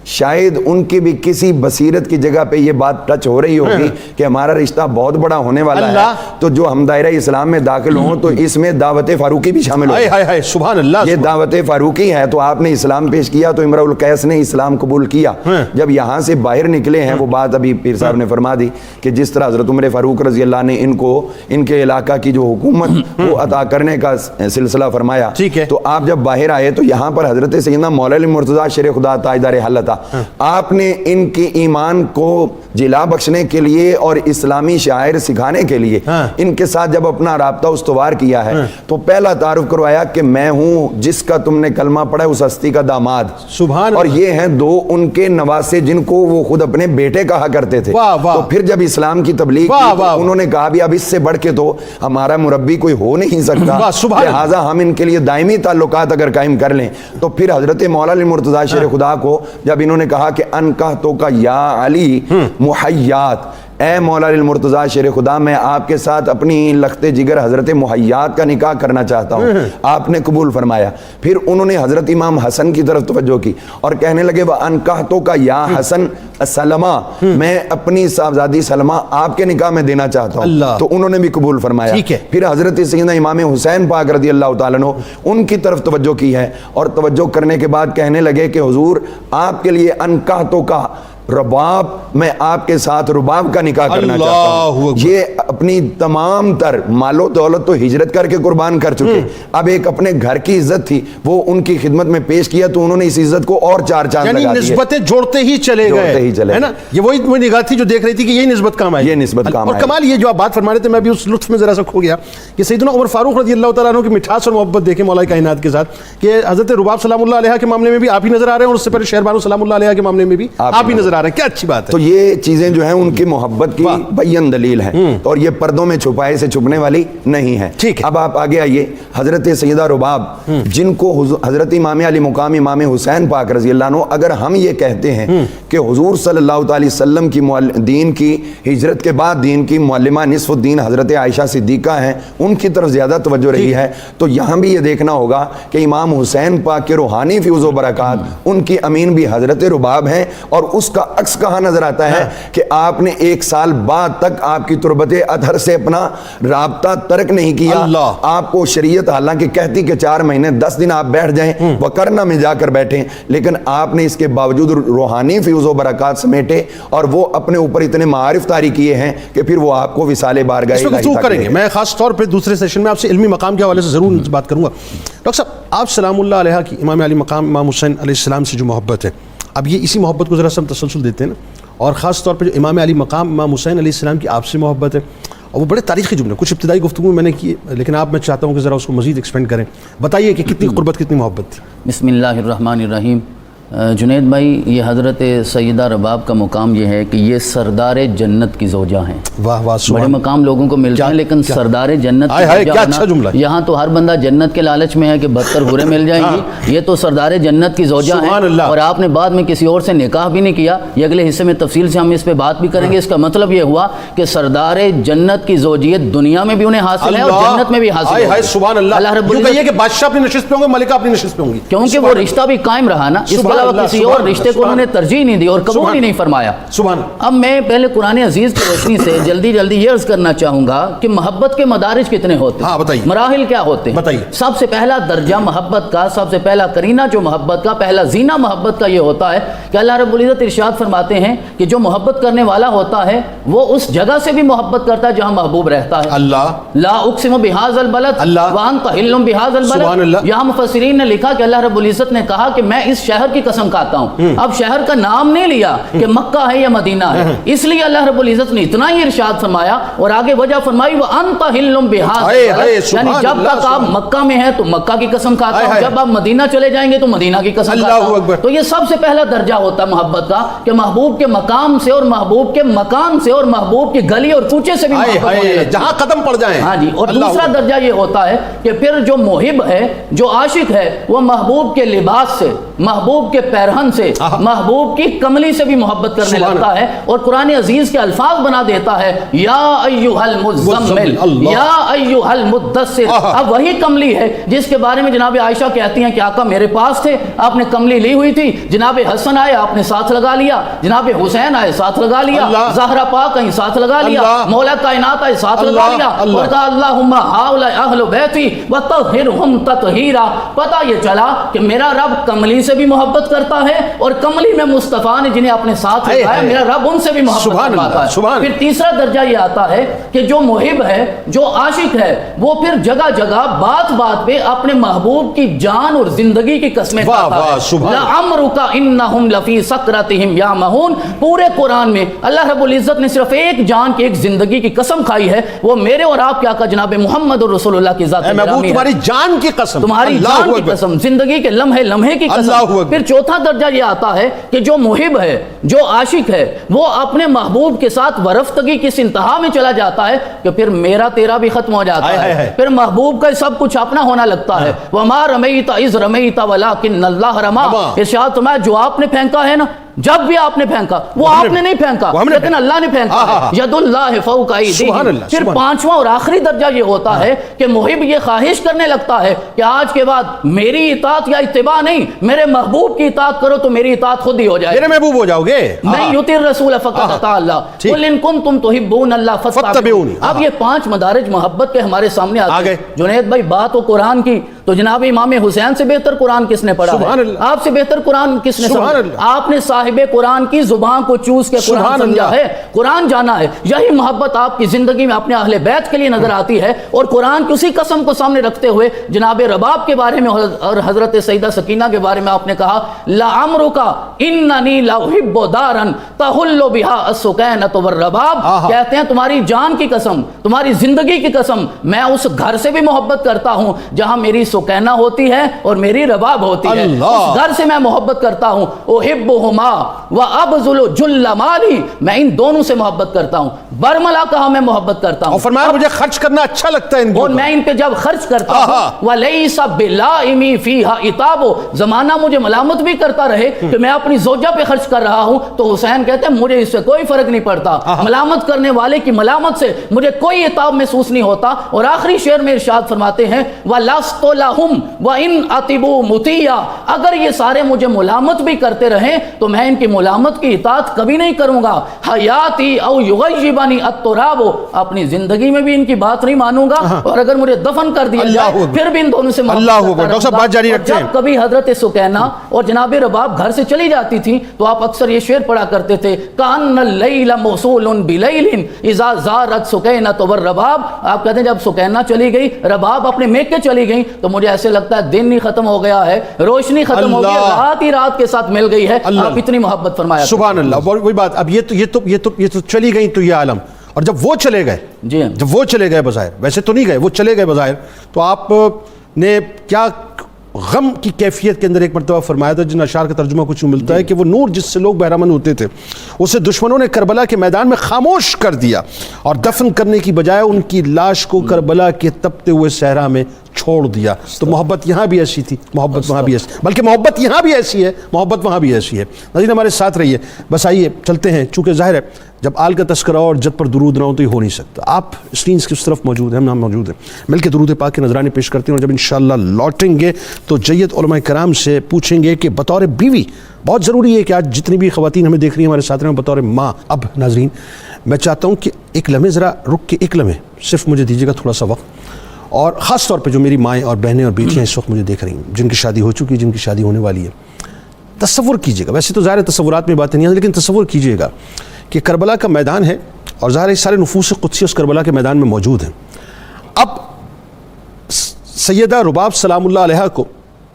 Speaker 3: شاید ان کی بھی کسی بصیرت کی جگہ پہ یہ بات ٹچ ہو رہی ہوگی کہ ہمارا رشتہ بہت بڑا ہونے والا ہے, تو جو ہم دائرہ اسلام میں داخل ہوں تو اس میں دعوت فاروقی بھی شامل ہو.
Speaker 1: سبحان اللہ.
Speaker 3: یہ دعوت فاروقی ہے, تو آپ نے اسلام پیش کیا, تو امرؤ القیس نے اسلام قبول کیا. جب یہاں سے باہر نکلے ہیں, وہ بات ابھی پیر صاحب نے فرما دی کہ جس طرح حضرت عمر فاروق رضی اللہ نے ان کو ان کے علاقہ کی جو حکومت وہ عطا کرنے کا سلسلہ فرمایا, تو آپ جب باہر آئے تو یہاں پر حضرت سیدنا مولا علی مرتضیٰ شیر خدا تاجدار حلتا, آپ نے ان کی ایمان کو جلا بخشنے کے لیے اور اسلامی شاعر سکھانے کے لیے ان کے ساتھ جب اپنا رابطہ استوار کیا ہے, تو پہلا تعارف کروایا کہ میں ہوں جس کا تم نے کلمہ پڑھا ہے, اس ہستی کا داماد.
Speaker 1: سبحان.
Speaker 3: اور یہ ہیں 2 ان کے نواسے جن کو وہ خود اپنے بیٹے کہا کرتے تھے. تو پھر جب اسلام کی تبلیغ کی, انہوں نے کہا بھی اب اس سے بڑھ کے تو ہمارا مربی کوئی ہو نہیں سکتا, لہٰذا ہم ان کے لیے دائمی تعلقات اگر قائم کر لیں. تو پھر حضرت مولا علی مرتضیٰ شیر خدا کو جب انہوں نے کہا کہ انکحتو کا یا علی محیات، اے مولا علی المرتضیٰ شیر خدا، میں آپ کے ساتھ اپنی لخت جگر حضرت محیات کا نکاح کرنا چاہتا ہوں۔ آپ نے قبول فرمایا۔ پھر انہوں نے حضرت امام حسن کی طرف توجہ کی اور کہنے لگے وَأَنْكَحْتُكَ کا یا حسن سلمہ، میں اپنی صاحبزادی سلمہ آپ کے نکاح میں دینا چاہتا ہوں، تو انہوں نے بھی قبول فرمایا۔ پھر حضرت سیدنا امام حسین پاک رضی اللہ تعالیٰ عنہ ان کی طرف توجہ کی ہے، اور توجہ کرنے کے بعد کہنے لگے کہ حضور آپ کے لیے انکحتو کا رباب، میں آپ کے ساتھ رباب کا نکاح کرنا چاہتا ہوں۔ یہ اپنی تمام تر مال و دولت تو ہجرت کر کے قربان کر چکے، اب ایک اپنے گھر کی عزت تھی وہ ان کی خدمت میں پیش کیا، تو انہوں نے اس عزت کو اور چار چاند لگا دیے،
Speaker 1: یعنی نسبتیں جوڑتے ہی چلے گئے، ہے نا؟ یہ وہی نگاہ تھی جو دیکھ رہی تھی کہ یہ نسبت کام آئی،
Speaker 3: یہ نسبت کام
Speaker 1: آئی۔ اور کمال یہ جو آپ بات فرما رہے تھے، میں بھی اس لطف میں ذرا سا کھو گیا کہ سیدنا عمر فاروق رضی اللہ تعالیٰ عنہ کی مٹھاس اور محبت دیکھیں مولا کائنات کے ساتھ، کہ حضرت رباب سلام اللہ علیہ کے معاملے میں بھی آپ ہی نظر آ رہے ہیں، اور اس سے پہلے شہربانو سلام اللہ علیہ کے معاملے میں بھی آپ ہی نظر آ رہے ہیں۔ کیا اچھی بات ہے۔
Speaker 3: تو یہ چیزیں جو ہیں ان کی محبت کی بین دلیل ہے، اور یہ پردوں میں چھپائے سے چھپنے والی نہیں ہے۔ اب آپ آگے آئیے، حضرت سیدہ رباب جن کو حضرت امام علی مقام امام حسین پاک رضی اللہ عنہ، اگر ہم یہ کہتے ہیں کہ حضور صلی اللہ تعالی وسلم کی دین کی ہجرت کے بعد دین کی معلمہ نصف الدین حضرت عائشہ صدیقہ ہیں، ان کی طرف زیادہ توجہ رہی ہے، تو یہاں بھی یہ دیکھنا ہوگا کہ امام حسین پاک کے روحانی فیوز و برکات ان کی امین بھی حضرت رباب ہیں، اور اس کا عکس کہاں نظر آتا ہے کہ آپ نے 1 سال بعد تک آپ کی تربت اطہر سے اپنا رابطہ ترک نہیں کیا۔ آپ کو شریعت حالانکہ کہتی کہ 4 مہینے 10 دن آپ بیٹھ جائیں، وقرنہ میں جا کر بیٹھیں، لیکن آپ نے اس کے باوجود روحانی فیوز و برکات سمیٹے، اور وہ اپنے اوپر اتنے معارف طاری کیے ہیں کہ پھر وہ آپ کو وصال بارگاہ
Speaker 1: الہی تک گفتگو کریں گے۔ میں خاص طور پہ دوسرے سیشن میں آپ سے علمی مقام کے حوالے سے ضرور بات کروں گا۔ ڈاکٹر صاحب، آپ سلام اللہ علیہ کی امام علی مقام امام حسین علیہ السلام سے جو محبت ہے، اب یہ اسی محبت کو ذرا سا تسلسل دیتے ہیں نا، اور خاص طور پہ جو امام علی مقام امام حسین علیہ السلام کی آپ سے محبت ہے، اور وہ بڑے تاریخی جملے کچھ ابتدائی گفتگو میں نے کی، لیکن آپ میں چاہتا ہوں کہ ذرا اس کو مزید ایکسپینڈ کریں، بتائیے کہ کتنی قربت کتنی محبت تھی۔
Speaker 4: بسم اللہ الرحمن الرحیم۔ جنید بھائی، یہ حضرت سیدہ رباب کا مقام یہ ہے کہ یہ سردار جنت کی زوجہ ہیں۔
Speaker 1: واہ واہ،
Speaker 4: بڑے مقام لوگوں کو ملتے ہیں، لیکن سردار جنت کی
Speaker 1: کیا اچھا جملہ ہے۔
Speaker 4: یہاں تو ہر بندہ جنت کے لالچ میں ہے کہ 72 حوریں مل جائیں گی، یہ تو سردار جنت کی زوجہ ہیں، اور آپ نے بعد میں کسی اور سے نکاح بھی نہیں کیا۔ یہ اگلے حصے میں تفصیل سے ہم اس پہ بات بھی کریں گے۔ اس کا مطلب یہ ہوا کہ سردار جنت کی زوجیت دنیا میں بھی انہیں حاصل ہے اور جنت میں بھی حاصل ہے۔
Speaker 1: سبحان اللہ۔
Speaker 4: اللہ رب العزت،
Speaker 1: یہ کہ بادشاہ اپنی نشست پہ ہوں گے، ملکہ اپنی نشست پہ ہوں گی،
Speaker 4: کیونکہ وہ رشتہ بھی قائم رہا نا، اس کے علاوہ کسی اور رشتے کو انہوں نے ترجیح نہیں دی اور قبول ہی نہیں فرمایا۔ اب میں پہلے قرآن عزیز کی روشنی سے جلدی یہ عرض کرنا چاہوں گا کہ محبت کے مدارج کتنے ہوتے ہیں، مراحل کیا ہوتے ہیں۔ سب سے پہلا درجہ محبت کا، سب سے پہلا کرینہ جو محبت کا، پہلا زینہ محبت کا یہ ہوتا ہے کہ اللہ رب العزت ارشاد فرماتے ہیں کہ جو محبت کرنے والا ہوتا ہے وہ اس جگہ سے بھی محبت کرتا ہے جہاں محبوب رہتا ہے۔ لا اقسم بہذا البلد وانت حل بہذا البلد۔ یہاں مفسرین نے لکھا کہ اللہ رب العزت نے کہا کہ میں اس شہر کی قسم کھاتا ہوں۔ اب شہر کا نام نہیں لیا کہ مکہ ہے یا مدینہ ہے، اس لیے اللہ رب العزت نے اتنا ہی ارشاد فرمایا اور آگے وجہ فرمائی وَأَنْتَ حِلٌّ بِهَٰذَا، یعنی جب تک آپ مکہ میں ہیں تو مکہ کی قسم کھاتا ہوں، جب آپ مدینہ چلے جائیں گے تو مدینہ کی قسم کھاتا ہوں۔ تو یہ سب سے پہلا درجہ ہوتا ہے محبت کا کہ محبوب کے مقام سے اور محبوب کے مکان سے اور محبوب کی گلی اور کوچے سے بھی محبت ہونے لگتی ہے،
Speaker 1: جہاں قدم پڑ جائیں۔
Speaker 4: ہاں جی، اور دوسرا درجہ یہ ہوتا ہے کہ پھر جو محب ہے، جو عاشق ہے، وہ محبوب کے لباس سے، محبوب کے پیرہن سے، محبوب کی کملی سے بھی محبت کرنے لگتا ہے، اور قرآن عزیز کے الفاظ بنا دیتا ہے یا ایھا المزمل یا ایھا المدثر۔ اب وہی کملی ہے جس کے بارے میں جناب عائشہ کہتی ہیں کہ آقا میرے پاس تھے، آپ نے کملی لی ہوئی تھی، جناب حسن آئے آپ نے ساتھ لگا لیا، جناب حسین آئے ساتھ لگا لیا، زہرا پاک کہیں ساتھ لگا لیا، مولا کائنات آئے ساتھ لگا لیا، اور کہا اللہم ہؤلاء اہل بیتی وطہرہم تطہیرا۔ پتہ یہ چلا کہ میرا رب کملی سے بھی محبت کرتا ہے، اور کملی میں مصطفیٰ نے جنہیں اپنے ساتھ لگایا میرا رب ان سے بھی محبت کرتا ہے۔ پھر تیسرا درجہ یہ آتا ہے کہ جو محب ہے، جو عاشق ہے، وہ پھر جگہ جگہ بات بات پہ اپنے محبوب کی جان اور زندگی کی قسمیں کھاتا ہے۔ لعمرک انہم لفی سکرتہم یعمہون۔ پورے قرآن میں اللہ رب العزت نے صرف ایک جان کی، ایک زندگی کی قسم کھائی ہے، وہ میرے اور آپ کے آقا جناب محمد اور رسول اللہ کی ذات گرامی ہے۔
Speaker 1: تمہاری جان کی قسم،
Speaker 4: تمہاری جان کی قسم، زندگی کے لمحے لمحے کی قسم، پھر چوتھا درجہ یہ آتا ہے کہ جو محب ہے، جو عاشق ہے، وہ اپنے محبوب کے ساتھ ورفتگی کس انتہا میں چلا جاتا ہے کہ پھر میرا تیرا بھی ختم ہو جاتا ہے، پھر محبوب کا سب کچھ اپنا ہونا لگتا ہے۔ وَمَا رَمَيْتَ إِذْ رَمَيْتَ وَلَكِنَّ اللَّهَ رَمَى، ارشاد فرمایا جو آپ نے پھینکا ہے نا، جب بھی آپ نے پھینکا وہ آپ نے نہیں پھینکا لیکن اللہ نے پھینکا ہے، ید اللہ فوق ایدیہم۔ پھر پانچواں اور آخری درجہ یہ ہوتا ہے کہ محب یہ خواہش کرنے لگتا ہے کہ آج کے بعد میری اطاعت یا اتباع نہیں، میرے محبوب کی اطاعت کرو تو میری اطاعت خود ہی ہو جائے،
Speaker 1: میرے محبوب ہو جاؤ گے۔
Speaker 4: نہیں یطیع الرسول فقد اطاع اللہ، قل ان کنتم تحبون اللہ فاتبعونی۔ اب یہ 5 مدارج محبت کے ہمارے سامنے آتے ہیں۔ جنید بھائی بات ہو قرآن کی تو جناب امام حسین سے بہتر قرآن کس نے پڑھا ہے؟ آپ سے بہتر قرآن کس نے سمجھا؟ آپ نے صاحب قرآن کی زبان کو چوز کے قرآن سمجھا ہے، قرآن جانا ہے۔ یہی محبت آپ کی زندگی میں اپنے اہل بیت کے لیے نظر آتی ہے، اور قرآن کی اسی قسم کو سامنے رکھتے ہوئے جناب رباب کے بارے میں اور حضرت سیدہ سکینہ کے بارے میں آپ نے کہا لعمرک اننی لاحب دارا تحل بها السکینۃ والرباب، کہتے ہیں تمہاری جان کی قسم، تمہاری زندگی کی قسم، میں اس گھر سے بھی محبت کرتا ہوں جہاں میری سکینہ ہوتی ہے اور میری رباب ہوتی ہے، اس گھر سے میں محبت کرتا ہوں۔ احبہما وابذل جل مالی، میں ان دونوں سے محبت کرتا ہوں، برملا کہا میں محبت کرتا ہوں،
Speaker 1: اور فرمایا مجھے خرچ کرنا اچھا لگتا ہے ان
Speaker 4: اور میں ان پہ جب خرچ کرتا ہوں ولیس بلائمی فیہا عتاب، زمانہ مجھے ملامت بھی کرتا رہے کہ میں اپنی زوجہ پہ خرچ کر رہا ہوں تو حسین کہتے ہیں مجھے اس سے کوئی فرق نہیں پڑتا، ملامت کرنے والے کی ملامت سے مجھے کوئی عتاب محسوس نہیں ہوتا۔ اور آخری شعر میں ارشاد فرماتے ہیں وَلَسْتُ لَهُمْ وَإِنْ أَطِبُوا مُطِيًّا، اگر یہ سارے مجھے ملامت بھی کرتے رہیں تو میں ان کی ملامت کی اطاعت کبھی نہیں کروں گا۔ حیاتی او یغیبنی التراب، اپنی زندگی میں بھی ان کی بات نہیں مانوں گا، اور اگر مجھے دفن کر دیا جائے پھر بھی ان دونوں سے
Speaker 1: ڈاکٹر صاحب بات جاری رکھتے ہیں۔
Speaker 4: جب کبھی حضرت سکینہ اور جناب رباب گھر سے چلی جاتی تھی تو آپ اکثر یہ شعر پڑھا کرتے تھے کان اللیل موصول بلیل اذا زارت سکینۃ والرباب، آپ کہتے ہیں جب سکینہ چلی گئی، رباب اپنے میکے چلی گئی تو مجھے ایسے لگتا ہے دن ہی ختم ہو گیا ہے، روشنی ختم ہو گئی ہے، رات ہی رات کے ساتھ مل گئی ہے۔ آپ اتنی محبت فرمایا۔
Speaker 1: سبحان اللہ۔ وہی بات، اب یہ تو چلی گئی تو یہ عالم، اور جب وہ چلے گئے،
Speaker 4: جی
Speaker 1: جب وہ چلے گئے بظاہر، ویسے تو نہیں گئے، وہ چلے گئے بظاہر، تو آپ نے کیا غم کی کیفیت کے اندر ایک مرتبہ فرمایا تھا، جن اشعار کا ترجمہ کچھ ملتا ہے کہ وہ نور جس سے لوگ بہرامند ہوتے تھے اسے دشمنوں نے کربلا کے میدان میں خاموش کر دیا، اور دفن کرنے کی بجائے ان کی لاش کو کربلا کے تپتے ہوئے صحرا میں چھوڑ دیا۔ تو محبت یہاں بھی ایسی تھی، محبت وہاں بھی ایسی، بلکہ محبت یہاں بھی ایسی ہے، محبت وہاں بھی ایسی ہے۔ ناظرین ہمارے ساتھ رہیے، بس آئیے چلتے ہیں، چونکہ ظاہر ہے جب آل کا تذکرہ اور جد پر درود نہ ہو تو یہ ہو نہیں سکتا۔ آپ اسکرینز کی اس طرف موجود ہیں، ہم موجود ہیں، مل کے درود پاک کے نذرانے پیش کرتے ہیں، اور جب انشاءاللہ لوٹیں گے تو جید علماء کرام سے پوچھیں گے کہ بطور بیوی بہت ضروری ہے کہ آج جتنی بھی خواتین ہمیں دیکھ رہی ہیں ہمارے ساتھ رہے ہیں، بطور ماں۔ اب ناظرین میں چاہتا ہوں کہ ایک لمحے ذرا رک کے، ایک لمحے صرف مجھے دیجیے گا تھوڑا سا وقت، اور خاص طور پہ جو میری مائیں اور بہنیں اور بیٹیاں اس وقت مجھے دیکھ رہی ہیں، جن کی شادی ہو چکی ہے، جن کی شادی ہونے والی ہے، تصور کیجیے گا، ویسے تو ظاہر تصورات میں باتیں نہیں ہیں، لیکن تصور کیجیے گا کہ کربلا کا میدان ہے، اور ظاہر ہے سارے نفوس قدسی اس کربلا کے میدان میں موجود ہیں۔ اب سیدہ رباب سلام اللہ علیہا کو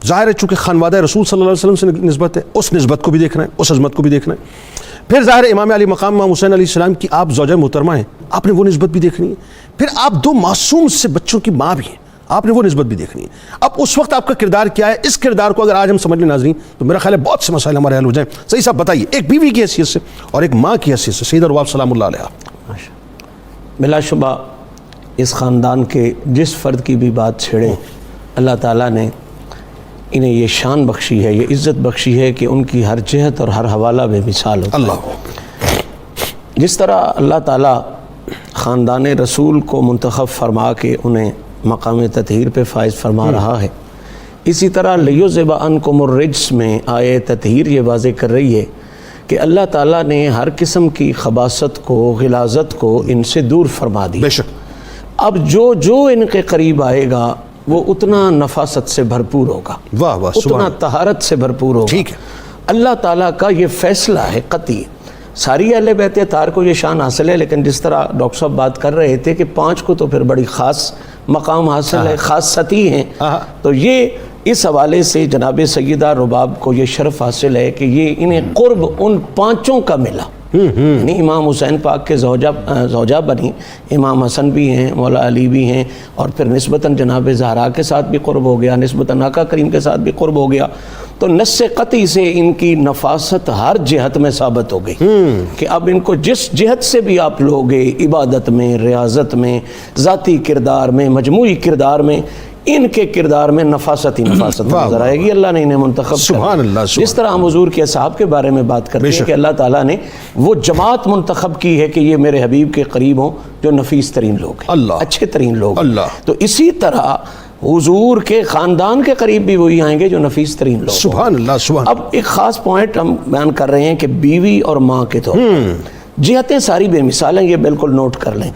Speaker 1: ظاہر ہے چونکہ خانوادہ رسول صلی اللہ علیہ وسلم سے نسبت ہے، اس نسبت کو بھی دیکھنا ہے، اس عظمت کو بھی دیکھنا ہے۔ پھر ظاہر امام علی مقام امام حسین علیہ السلام کی آپ زوجہ محترمہ ہیں، آپ نے وہ نسبت بھی دیکھنی ہے۔ پھر آپ 2 معصوم سے بچوں کی ماں بھی ہیں، آپ نے وہ نسبت بھی دیکھنی ہے۔ اب اس وقت آپ کا کردار کیا ہے، اس کردار کو اگر آج ہم سمجھ لیں ناظرین تو میرا خیال ہے بہت سے مسائل ہمارے حل ہو جائیں۔ صحیح صاحب بتائیے، ایک بیوی کی حیثیت سے اور ایک ماں کی حیثیت سے سیدہ رباب سلام اللہ علیہا۔
Speaker 2: بلا شبہ اس خاندان کے جس فرد کی بھی بات چھیڑے، اللہ تعالیٰ نے انہیں یہ شان بخشی ہے، یہ عزت بخشی ہے کہ ان کی ہر جہت اور ہر حوالہ بے مثال ہوتا ہے۔
Speaker 1: اللہ
Speaker 2: جس طرح اللہ تعالیٰ خاندان رسول کو منتخب فرما کے انہیں مقام تطہیر پہ فائز فرما رہا ہے، اسی طرح لیُذْهِبَ عَنْکُمُ الرِّجْسَ میں آیے تطہیر یہ واضح کر رہی ہے کہ اللہ تعالیٰ نے ہر قسم کی خباثت کو، غلاظت کو ان سے دور فرما دی۔
Speaker 1: بے شک
Speaker 2: اب جو ان کے قریب آئے گا وہ اتنا نفاست سے بھرپور ہوگا،
Speaker 1: واہ واہ،
Speaker 2: اتنا طہارت سے بھرپور ہوگا۔
Speaker 1: ٹھیک ہے،
Speaker 2: اللہ تعالیٰ کا یہ فیصلہ ہے قطعی۔ ساری اہل بیت اطہار کو یہ شان حاصل ہے، لیکن جس طرح ڈاکٹر صاحب بات کر رہے تھے کہ 5 کو تو پھر بڑی خاص مقام حاصل ہے، خاص سطحی ہیں، تو یہ اس حوالے سے جناب سیدہ رباب کو یہ شرف حاصل ہے کہ یہ انہیں قرب ان 5 کا ملا۔ یعنی امام حسین پاک کے زوجہ بنی، امام حسن بھی ہیں، مولا علی بھی ہیں، اور پھر نسبتاً جناب زہرا کے ساتھ بھی قرب ہو گیا، نسبتاً آقا کریم کے ساتھ بھی قرب ہو گیا، تو نص قطعی سے ان کی نفاست ہر جہت میں ثابت ہو گئی کہ اب ان کو جس جہت سے بھی آپ لوگے، عبادت میں، ریاضت میں، ذاتی کردار میں، مجموعی کردار میں، ان کے کردار میں نفاست ہی نفاست نظر آئے گی۔ اللہ نے انہیں منتخب
Speaker 1: سبحان اللہ،
Speaker 2: جس طرح ہم حضور کے اصحاب کے بارے میں بات کرتے ہیں کہ اللہ تعالیٰ نے وہ جماعت منتخب کی ہے کہ یہ میرے حبیب کے قریب ہوں جو نفیس ترین لوگ ہیں، اچھے ترین لوگ ہیں۔ تو اسی طرح حضور کے خاندان کے قریب بھی وہی آئیں گے جو نفیس ترین لوگ ہیں۔
Speaker 1: سبحان اللہ، سبحان۔
Speaker 2: اب ایک خاص پوائنٹ ہم بیان کر رہے ہیں کہ بیوی اور ماں کے طور پر جہتیں ساری بے مثال ہیں، یہ بالکل نوٹ کر لیں،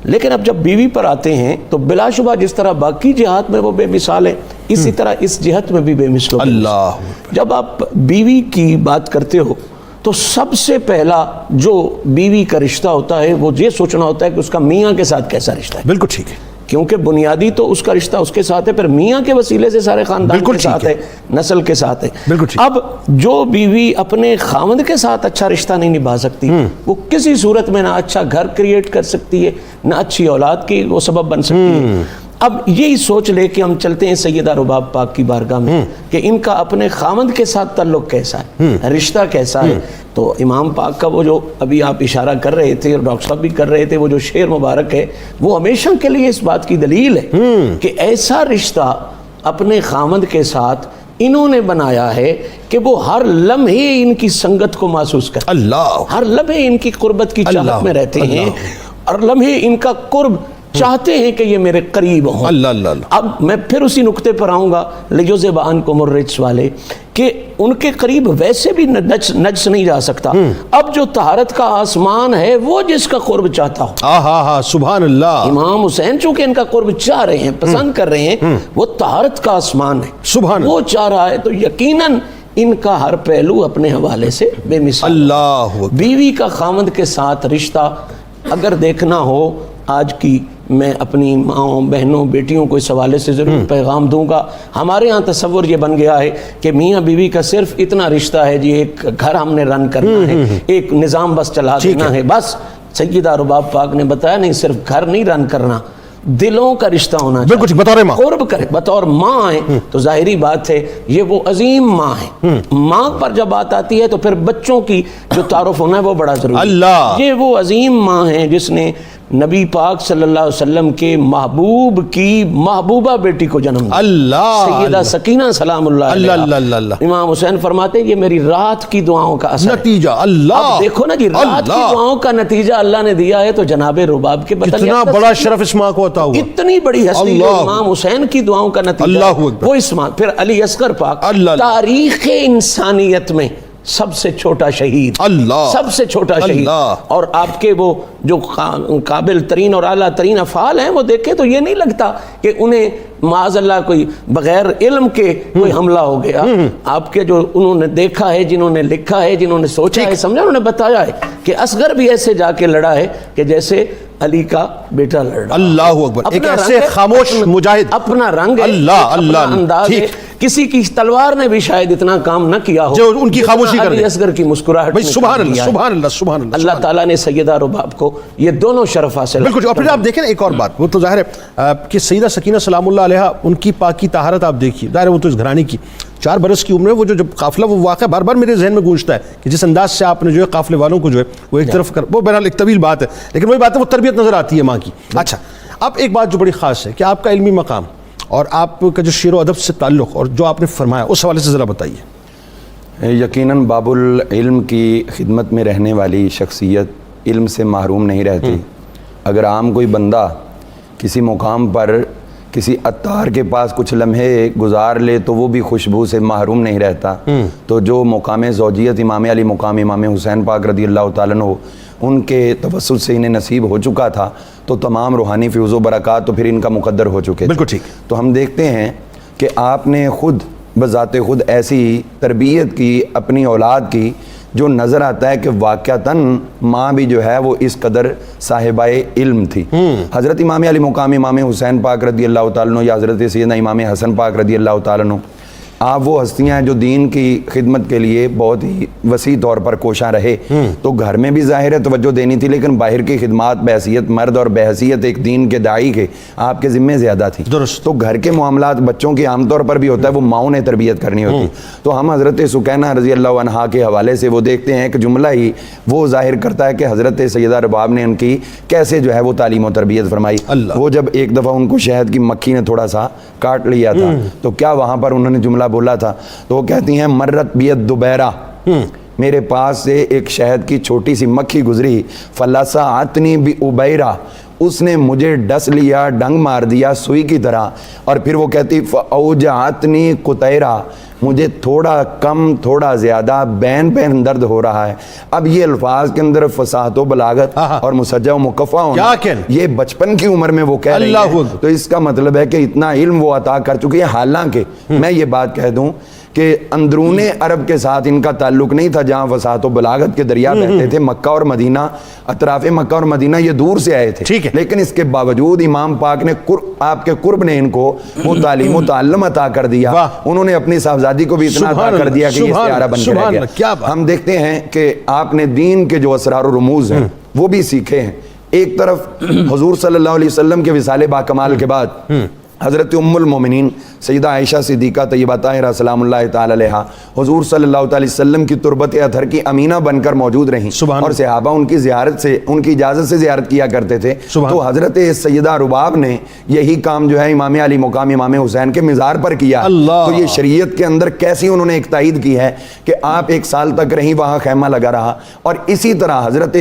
Speaker 2: لیکن اب جب بیوی پر آتے ہیں تو بلا شبہ جس طرح باقی جہات میں وہ بے مثال ہیں، اسی طرح اس جہت میں بھی بے مثال۔
Speaker 1: اللہ،
Speaker 2: جب آپ بیوی کی بات کرتے ہو تو سب سے پہلا جو بیوی کا رشتہ ہوتا ہے وہ یہ سوچنا ہوتا ہے کہ اس کا میاں کے ساتھ کیسا رشتہ ہے۔
Speaker 1: بالکل ٹھیک ہے،
Speaker 2: کیونکہ بنیادی تو اس کا رشتہ اس کے ساتھ ہے، پھر میاں کے وسیلے سے سارے خاندان کے ساتھ ہے، نسل کے ساتھ ہے۔ اب جو بیوی اپنے خاوند کے ساتھ اچھا رشتہ نہیں نبھا سکتی، وہ کسی صورت میں نہ اچھا گھر کریٹ کر سکتی ہے، نہ اچھی اولاد کی وہ سبب بن سکتی ہے۔ اب یہی سوچ لے کہ ہم چلتے ہیں سیدہ رباب پاک کی بارگاہ میں کہ ان کا اپنے خاوند کے ساتھ تعلق کیسا ہے، رشتہ کیسا ہے۔ تو امام پاک کا وہ جو ابھی آپ اشارہ کر رہے تھے اور ڈاکٹر صاحب بھی کر رہے تھے، وہ جو شعر مبارک ہے وہ ہمیشہ کے لیے اس بات کی دلیل ہے کہ ایسا رشتہ اپنے خاوند کے ساتھ انہوں نے بنایا ہے کہ وہ ہر لمحے ان کی سنگت کو محسوس کرتے ہیں، ہر لمحے ان کی قربت کی چاہت میں رہتے ہیں، ہر لمحے ان کا قرب چاہتے ہیں کہ یہ میرے قریب ہوں۔
Speaker 1: اللہ اللہ اللہ۔
Speaker 2: اب میں پھر اسی نقطے پر آؤں گا لیجوزب عنکم الرجس والے کہ ان کے قریب ویسے بھی نجس نہیں جا سکتا، اب جو طہارت کا آسمان ہے وہ جس کا قرب چاہتا ہو،
Speaker 1: سبحان اللہ۔
Speaker 2: امام حسین چونکہ ان کا قرب چاہ رہے ہیں، پسند کر رہے ہیں، وہ طہارت کا آسمان ہے،
Speaker 1: سبحان
Speaker 2: وہ چاہ رہا ہے، تو یقیناً ان کا ہر پہلو اپنے حوالے سے بے مثال۔
Speaker 1: اللہ،
Speaker 2: بیوی کا خاوند کے ساتھ رشتہ اگر دیکھنا ہو، آج کی میں اپنی ماؤں، بہنوں، بیٹیوں کو اس حوالے سے ضرور پیغام دوں گا۔ ہمارے ہاں تصور یہ بن گیا ہے کہ میاں بیوی کا صرف اتنا رشتہ ہے جی، ایک گھر ہم نے رن کرنا ہے، ایک نظام بس چلا دینا ہے، بس۔ سیدہ رباب پاک نے بتایا نہیں، صرف گھر نہیں رن کرنا، دلوں کا رشتہ ہونا چاہیے،
Speaker 1: بالکل بطور ماں
Speaker 2: قرب کرے، بطور ماں ہے تو ظاہری بات ہے یہ وہ عظیم ماں ہے۔ ماں پر جب بات آتی ہے تو پھر بچوں کی جو تعارف ہونا ہے وہ بڑا ضروری ہے۔
Speaker 1: اللہ،
Speaker 2: یہ وہ عظیم ماں ہے جس نے نبی پاک صلی اللہ علیہ وسلم کے محبوب کی محبوبہ بیٹی کو جنم دیا،
Speaker 1: اللہ،
Speaker 2: سیدہ سکینہ سلام اللہ علیہا۔
Speaker 1: اللہ اللہ اللہ۔
Speaker 2: امام حسین فرماتے ہیں یہ میری رات کی دعاؤں کا اثر
Speaker 1: نتیجہ، اللہ۔
Speaker 2: اب دیکھو نا جی، رات کی دعاؤں کا نتیجہ اللہ نے دیا ہے، تو جناب رباب کے بدلے
Speaker 1: اتنا بڑا شرف اس ماں کو عطا ہوا،
Speaker 2: اتنی بڑی ہستی جو امام حسین کی دعاؤں کا نتیجہ، وہ اس ماں۔ پھر علی اصغر پاک تاریخ انسانیت میں سب سے چھوٹا شہید،
Speaker 1: اللہ،
Speaker 2: سب سے چھوٹا شہید، اور آپ کے وہ جو قابل ترین اور اعلیٰ ترین افعال ہیں وہ دیکھیں تو یہ نہیں لگتا کہ انہیں معاذ اللہ کوئی بغیر علم کے کوئی حملہ ہو گیا۔ آپ کے جو انہوں نے دیکھا ہے، جنہوں نے لکھا ہے، جنہوں نے سوچا ہے، سمجھا، انہوں نے بتایا ہے کہ اصغر بھی ایسے جا کے لڑا ہے کہ جیسے علی کا بیٹا لڑ رہا۔
Speaker 1: اللہ اکبر، ایک ایسے خاموش مجاہد،
Speaker 2: اپنا رنگ ہے،
Speaker 1: اللہ اللہ،
Speaker 2: اپنا انداز ہے، کسی کی تلوار نے بھی شاید اتنا کام نہ کیا ہو
Speaker 1: جو ان کی خاموشی کر
Speaker 2: علی اصغر کی مسکراہٹ۔
Speaker 1: سبحان اللہ، سبحان اللہ، سبحان اللہ۔
Speaker 2: اللہ تعالیٰ نے سیدہ رباب کو یہ دونوں شرف حاصل۔
Speaker 1: بالکل، اور پھر آپ دیکھیں ایک اور بات، وہ تو ظاہر ہے کہ سیدہ سکینہ سلام اللہ علیہا، ان کی پاکی طہارت آپ دیکھیے، ظاہر ہے وہ تو اس گھرانے کی 4 برس کی عمر میں وہ جو جب قافلہ، وہ واقعہ بار بار میرے ذہن میں گونجتا ہے کہ جس انداز سے آپ نے جو ہے قافلے والوں کو جو ہے وہ ایک طرف کر، وہ بہرحال ایک طویل بات ہے، لیکن وہی بات ہے، وہ تربیت نظر آتی ہے ماں کی۔ اچھا، اب ایک بات جو بڑی خاص ہے کہ آپ کا علمی مقام اور آپ کا جو شعر و ادب سے تعلق اور جو آپ نے فرمایا اس حوالے سے ذرا بتائیے۔
Speaker 3: یقیناً باب العلم کی خدمت میں رہنے والی شخصیت علم سے محروم نہیں رہتی۔ اگر عام کوئی بندہ کسی مقام پر کسی عطار کے پاس کچھ لمحے گزار لے تو وہ بھی خوشبو سے محروم نہیں رہتا، تو جو مقام زوجیت امام علی مقام امام حسین پاک رضی اللہ تعالیٰ عنہ ان کے توسط سے انہیں نصیب ہو چکا تھا، تو تمام روحانی فیض و برکات تو پھر ان کا مقدر ہو چکے تھے۔
Speaker 1: بالکل ٹھیک۔
Speaker 3: تو ہم دیکھتے ہیں کہ آپ نے خود بذات خود ایسی تربیت کی اپنی اولاد کی جو نظر آتا ہے کہ واقعتاً ماں بھی جو ہے وہ اس قدر صاحبہ علم تھی۔ حضرت امام علی مقام امام حسین پاک رضی اللہ تعالیٰ عنہ یا حضرت سیدنا امام حسن پاک رضی اللہ تعالیٰ عنہ، آپ وہ ہستیاں ہیں جو دین کی خدمت کے لیے بہت ہی وسیع طور پر کوشاں رہے, تو گھر میں بھی ظاہر ہے توجہ دینی تھی, لیکن باہر کی خدمات بحیثیت مرد اور بحیثیت ایک دین کے داعی کے آپ کے ذمے زیادہ تھی.
Speaker 1: درست.
Speaker 3: تو گھر کے معاملات بچوں کی عام طور پر بھی ہوتا ہے, وہ ماؤں نے تربیت کرنی ہوتی. تو ہم حضرت سکینہ رضی اللہ عنہا کے حوالے سے وہ دیکھتے ہیں کہ جملہ ہی وہ ظاہر کرتا ہے کہ حضرت سیدہ رباب نے ان کی کیسے جو ہے وہ تعلیم و تربیت فرمائی. وہ جب ایک دفعہ ان کو شہد کی مکھی نے تھوڑا سا کاٹ لیا تھا تو کیا وہاں پر انہوں نے جملہ بولا تھا, تو وہ کہتی ہیں مرت بیت دبیرہ, میرے پاس سے ایک شہد کی چھوٹی سی مکھی گزری, فلسعتنی بِأُبَیرہ, اس نے مجھے ڈس لیا, ڈنگ مار دیا سوئی کی طرح. اور پھر وہ کہتی فَأَوْجَعَتْنِی قُطَیرہ, مجھے تھوڑا کم تھوڑا زیادہ بین بین درد ہو رہا ہے. اب یہ الفاظ کے اندر فصاحت و بلاغت اور مسجع و مکفہ ہونا, یہ بچپن کی عمر میں وہ کہہ رہی ہیں, تو اس کا مطلب ہے کہ اتنا علم وہ عطا کر چکی ہے. حالانکہ میں یہ بات کہہ دوں کہ اندرون عرب کے ساتھ ان کا تعلق نہیں تھا جہاں فصاحت و بلاغت کے دریا بہتے تھے. مکہ اور مدینہ, اطراف مکہ اور مدینہ یہ دور سے آئے تھے, لیکن اس کے باوجود امام پاک نے آپ کے قرب نے ان کو وہ تعلیم و تعلم عطا کر دیا. انہوں نے اپنی صاحبزادی کو بھی اتنا عطا کر دیا کہ یہ سیارہ بن کے رہ گیا. ہم دیکھتے ہیں کہ آپ نے دین کے جو اسرار و رموز ہیں وہ بھی سیکھے ہیں. ایک طرف حضور صلی اللہ علیہ وسلم کے وصال باکمال کے بعد حضرت ام المومنین سیدہ عائشہ صدیقہ طیبہ طاہرہ سلام اللہ تعالی علیہا حضور صلی اللہ تعالی وسلم کی تربت اطہر کی امینہ بن کر موجود رہیں, اور صحابہ ان کی زیارت سے, ان کی اجازت سے زیارت کیا کرتے تھے. تو حضرت سیدہ رباب نے یہی کام جو ہے امام علی مقام امام حسین کے مزار پر کیا. تو یہ شریعت کے اندر کیسی انہوں نے ایک تائید کی ہے کہ آپ 1 سال تک رہیں, وہاں خیمہ لگا رہا. اور اسی طرح حضرت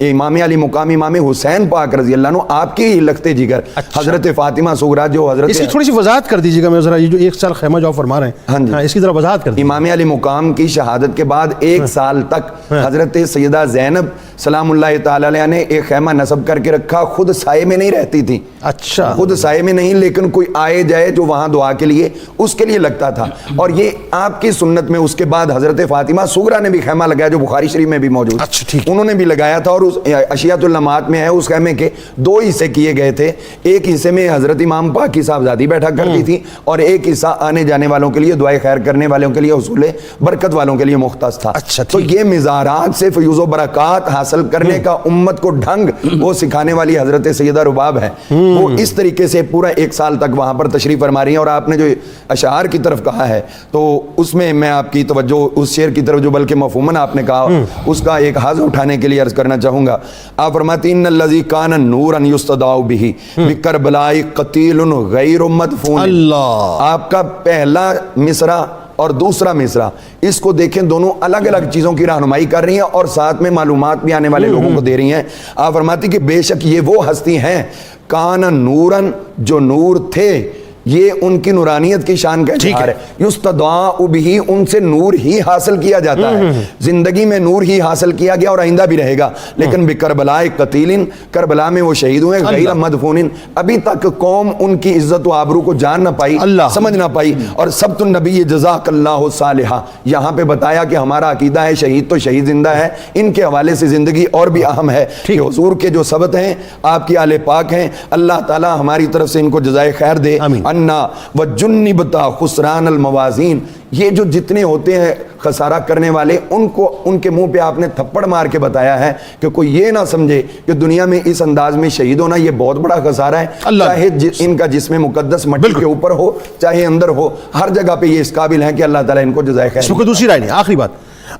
Speaker 3: امام علی مقام امام حسین پاک رضی اللہ عنہ آپ کی لختے جگر حضرت فاطمہ صغریٰ جو حضرت,
Speaker 1: اس کی تھوڑی سی وضاحت کر دیجیے گا, میں ذرا یہ جو 1 سال خیمہ جو فرما رہے ہیں, ہاں اس کی ذرا وضاحت کر دیجیے.
Speaker 3: امام علی مقام کی شہادت کے بعد 1 سال تک حضرت سیدہ زینب سلام اللہ تعالی علیہ نے ایک خیمہ نصب کر کے رکھا. خود سائے میں نہیں رہتی تھی,
Speaker 1: اچھا
Speaker 3: خود سائے میں نہیں, لیکن کوئی آئے جائے جو وہاں دعا کے لیے اس کے لیے لگتا تھا. اور یہ آپ کی سنت میں اس کے بعد حضرت فاطمہ صغریٰ نے بھی خیمہ لگایا جو بخاری شریف میں بھی موجود, انہوں نے بھی لگایا تھا. اور اس اشیات اللمات میں ہے اس خیمے کے 2 حصے کیے گئے تھے. ایک حصے میں حضرت امام پاک کی صاحبزادی بیٹھا کرتی تھی, اور ایک حصہ آنے جانے والوں کے لیے, دعائے خیر کرنے والوں کے لیے, حصول برکت والوں کے لیے مختص تھا. تو یہ مزارات سے فیوز و برکات حاصل کرنے کا امت کو ڈھنگ وہ سکھانے والی حضرت سیدہ رباب ہے. وہ اس طریقے سے پورا 1 سال تک وہاں پر تشریف فرما رہی ہیں. اور آپ نے جو اشعار کی طرف کہا ہے تو اس میں میں آپ کی توجہ اس شعر کی طرف جو بلکہ مفہوماً آپ نے کہا اس کا ایک حاضر اٹھانے کے لیے عرض کرنا چاہوں گا. آپ فرماتی ان الذی کان نورا یستدعا بہ بکربلاء قتیل غیر مدفون. آپ کا پہلا مصرع اور دوسرا مصرع اس کو دیکھیں, دونوں الگ الگ چیزوں کی رہنمائی کر رہی ہیں اور ساتھ میں معلومات بھی آنے والے لوگوں کو دے رہی ہیں. آپ فرماتی کہ بے شک یہ وہ ہستی ہیں کان نورن جو نور تھے, یہ ان کی نورانیت کی شان کا اظہار ہے. یستدعا بہ, ان سے نور ہی حاصل کیا جاتا ہے, زندگی میں نور ہی حاصل کیا گیا اور آئندہ بھی رہے گا. لیکن بکربلاء قتیل, کربلا میں وہ شہید ہوئے, غیر مدفون, ابھی تک قوم ان کی عزت و آبرو کو جان نہ پائی, سمجھ نہ پائی. اور سبت النبی جزاک اللہ صالحہ, یہاں پہ بتایا کہ ہمارا عقیدہ ہے شہید تو شہید زندہ ہے, ان کے حوالے سے زندگی اور بھی اہم ہے کہ حضور کے جو سبت ہیں, آپ کی آل پاک ہیں, اللہ تعالی ہماری طرف سے ان کو جزائے خیر دے. انا وجنبتا خسران الموازین, یہ جو جتنے ہوتے ہیں خسارہ کرنے والے, ان کو ان کے منہ پہ آپ نے تھپڑ مار کے بتایا ہے کہ کوئی یہ نہ سمجھے کہ دنیا میں اس انداز میں شہید ہونا یہ بہت بڑا خسارہ ہے. چاہے ان کا جسم مقدس مٹی کے اوپر ہو چاہے اندر ہو, ہر جگہ پہ یہ اس قابل ہے کہ اللہ تعالیٰ ان کو جزائے خیر.
Speaker 1: اس میں کوئی دوسری رائے نہیں. آخری بات,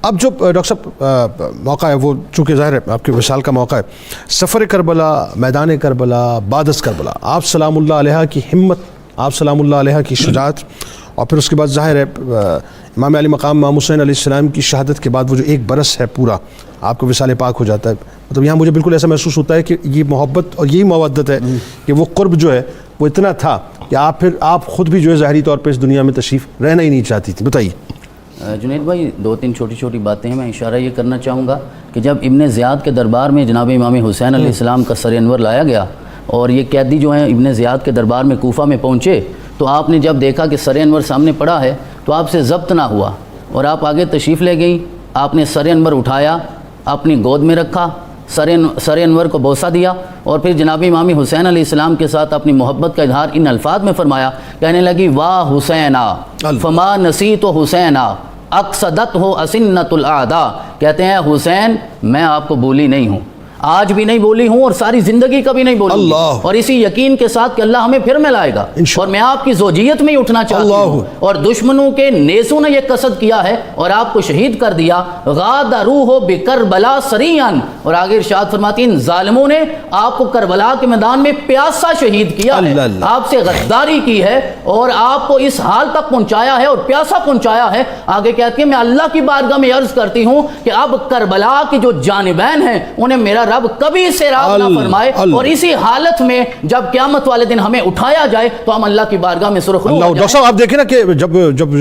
Speaker 1: اب جو ڈاکٹر صاحب موقع ہے وہ چونکہ ظاہر ہے آپ کے وصال کا موقع ہے, سفر کربلا, میدان کربلا, بعد کربلا, آپ سلام اللہ علیہ کی ہمت, آپ سلام اللہ علیہ کی شجاعت, اور پھر اس کے بعد ظاہر ہے امام علی مقام امام حسین علیہ السلام کی شہادت کے بعد وہ جو 1 برس ہے پورا آپ کو وصال پاک ہو جاتا ہے. مطلب یہاں مجھے بالکل ایسا محسوس ہوتا ہے کہ یہ محبت اور یہی مودت ہے کہ وہ قرب جو ہے وہ اتنا تھا کہ آپ خود بھی جو ہے ظاہری طور پہ اس دنیا میں تشریف رہنا ہی نہیں چاہتی تھی. بتائیے
Speaker 4: جنید بھائی, 2-3 چھوٹی باتیں ہیں. میں اشارہ یہ کرنا چاہوں گا کہ جب ابن زیاد کے دربار میں جناب امام حسین علیہ السلام کا سر انور لایا گیا اور یہ قیدی جو ہیں ابن زیاد کے دربار میں کوفہ میں پہنچے, تو آپ نے جب دیکھا کہ سر انور سامنے پڑا ہے تو آپ سے ضبط نہ ہوا اور آپ آگے تشریف لے گئیں. آپ نے سر انور اٹھایا, اپنی گود میں رکھا, سر انور کو بوسہ دیا اور پھر جناب امام حسین علیہ السلام کے ساتھ اپنی محبت کا اظہار ان الفاظ میں فرمایا، کہنے لگی واہ حسینا فما نسیت حسینا اقصدت ہو اسنت الاعداء، کہتے ہیں حسین میں آپ کو بولی نہیں ہوں، آج بھی نہیں بولی ہوں اور ساری زندگی کبھی نہیں بولی ہوں، اور اسی یقین کے ساتھ کہ اللہ ہمیں پھر ملائے گا، اور میں آپ کی زوجیت میں ہی اٹھنا چاہتی ہوں، اور دشمنوں کے نیزوں نے یہ قصد کیا ہے اور آپ کو شہید کر دیا، غادروہ بکربلا سریعا، اور آگے ارشاد فرماتی ہیں ان ظالموں نے آپ کو کربلا کے میدان میں پیاسا شہید کیا ہے، آپ سے غداری کی ہے اور آپ کو اس حال تک پہنچایا ہے اور پیاسا پہنچایا ہے۔ آگے کہتی ہے میں اللہ کی بارگاہ میں عرض کرتی ہوں کہ اب کربلا کی جو جانبین ہیں انہیں میرا رب کبھی سیراب نہ فرمائے، اور اسی حالت میں جب قیامت والے دن ہمیں اٹھایا جائے تو ہم اللہ کی بارگاہ میں سرخرو ہو جائیں۔
Speaker 1: ڈاکٹر صاحب آپ دیکھیں نا کہ جب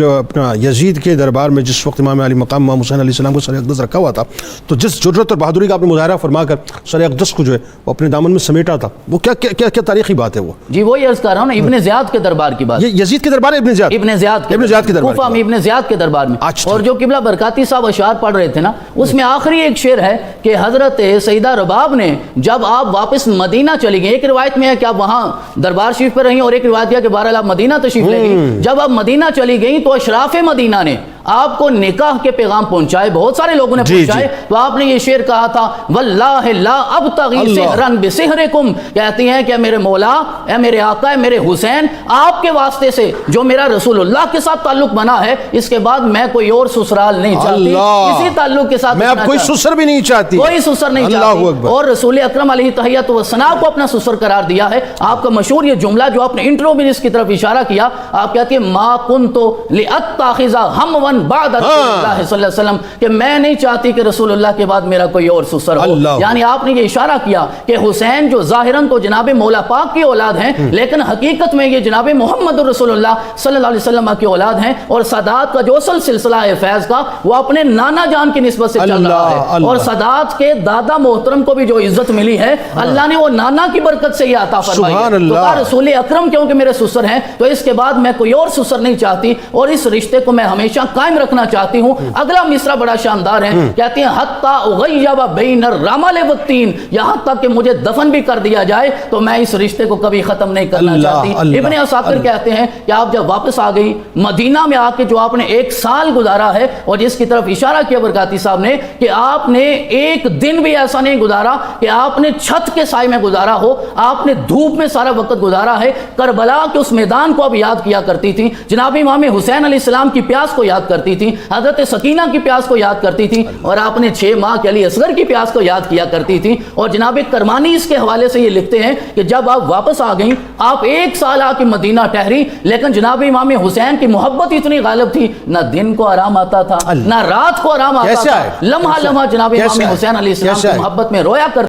Speaker 1: اپنا یزید کے دربار میں جس وقت امام علی مقام امام حسین علیہ السلام کو سر اقدس رکھا ہوا تھا، تو جس جرأت اور بہادری کا آپ نے مظاہرہ فرما کر سر اقدس کو جو ہے وہ اپنے دامن میں سمیٹا تھا، وہ کیا تاریخی بات ہے وہ؟
Speaker 4: جی وہی عرض کر رہا ہوں نا، ابن زیاد کے دربار کی بات،
Speaker 1: یہ یزید کے دربار ہے، ابن زیاد کے دربار،
Speaker 4: کوفہ میں ابن زیاد کے دربار میں۔ اور جو قبلہ برکاتی صاحب اشعار پڑھ رہے تھے نا، اس میں آخری ایک شعر ہے کہ حضرت سیدہ رباب نے جب آپ واپس مدینہ چلی گئیں، ایک روایت میں ہے کہ آپ وہاں دربار شریف پر رہیں اور ایک روایت ہے کہ بہرحال آپ مدینہ تشریف لے گئیں، جب آپ مدینہ چلی گئیں تو اشراف مدینہ نے آپ کو نکاح کے پیغام پہنچائے، بہت سارے لوگوں نے پہنچائے، تو آپ نے یہ شعر کہا تھا واللہ لا ابتغی سحرن بسحرکم، کہتی ہیں کہ میرے مولا، اے میرے آقا، اے میرے حسین، آپ کے واسطے سے جو میرا رسول اللہ کے ساتھ تعلق بنا ہے، اس کے بعد میں کوئی اور سسرال نہیں چاہتی، اسی تعلق کے ساتھ
Speaker 1: میں اب کوئی سسر بھی نہیں چاہتی،
Speaker 4: کوئی سسر نہیں چاہتی، اور رسول اکرم علیہ تحیۃ و ثنا کو اپنا سسر قرار دیا ہے۔ آپ کا مشہور یہ جملہ جو آپ نے انٹرو میں اس کی طرف اشارہ کیا، آپ کہتی ہیں ما کنت لاتخذ ہموا بعد رسول اللہ صلی اللہ علیہ وسلم، کہ میں نہیں چاہتی کہ رسول اللہ کے بعد میرا کوئی اور سسر ہو۔ یعنی آپ نے یہ اشارہ کیا کہ حسین جو ظاہراً تو جناب مولا پاک کی اولاد ہیں، لیکن حقیقت میں یہ جناب محمد رسول اللہ صلی اللہ علیہ وسلم کی اولاد ہیں، اور سادات کا جو اصل سلسلہ ہے فیض کا وہ اپنے نانا جان کی نسبت سے چل رہا ہے، اور سادات کے دادا محترم کو بھی جو عزت ملی ہے اللہ نے وہ نانا کی برکت سے یہ عطا فرمائی ہے۔ تو رسول اکرم کیونکہ میرے سسر ہیں تو اس کے بعد میں کوئی اور سسر نہیں چاہتی، اور اس رشتے کو میں ہمیشہ قائم رکھنا چاہتی ہوں۔ اگلا مصرع بڑا شاندار ہے، کہتی ہیں حتی اغیب بین الرمل والتین، یہاں تک کہ مجھے دفن بھی کر دیا جائے تو میں اس رشتے کو کبھی ختم نہیں کرنا چاہتی۔ ابن عساکر کہتے ہیں کہ آپ جب واپس آ گئی مدینہ میں آ کے جو آپ نے 1 سال گزارا ہے، اور جس کی طرف اشارہ کیا برکاتی صاحب نے کہ آپ نے ایک دن بھی ایسا نہیں گزارا کہ آپ نے چھت کے سائے میں گزارا ہو، آپ نے دھوپ میں سارا وقت گزارا ہے، کربلا کے اس میدان کو اب یاد کیا کرتی تھی، جناب امام حسین علیہ السلام کی پیاس کو یاد کرتی تھی، حضرت سکینہ کی پیاس کو یاد کرتی تھی، اور آپ نے 6 ماہ کے علی اصغر کی پیاس کو یاد کیا کرتی تھی۔ اور جناب کرمانی اس کے حوالے سے یہ لکھتے ہیں کہ جب آپ واپس آ گئیں، آپ 1 سال آ کے مدینہ ٹھہری، لیکن جناب امام حسین کی محبت اتنی غالب تھی، نہ دن کو آرام آتا تھا نہ رات کو آرام آتا تھا، لمحہ لمحہ جناب امام حسین علیہ السلام کی محبت میں رویا کرتے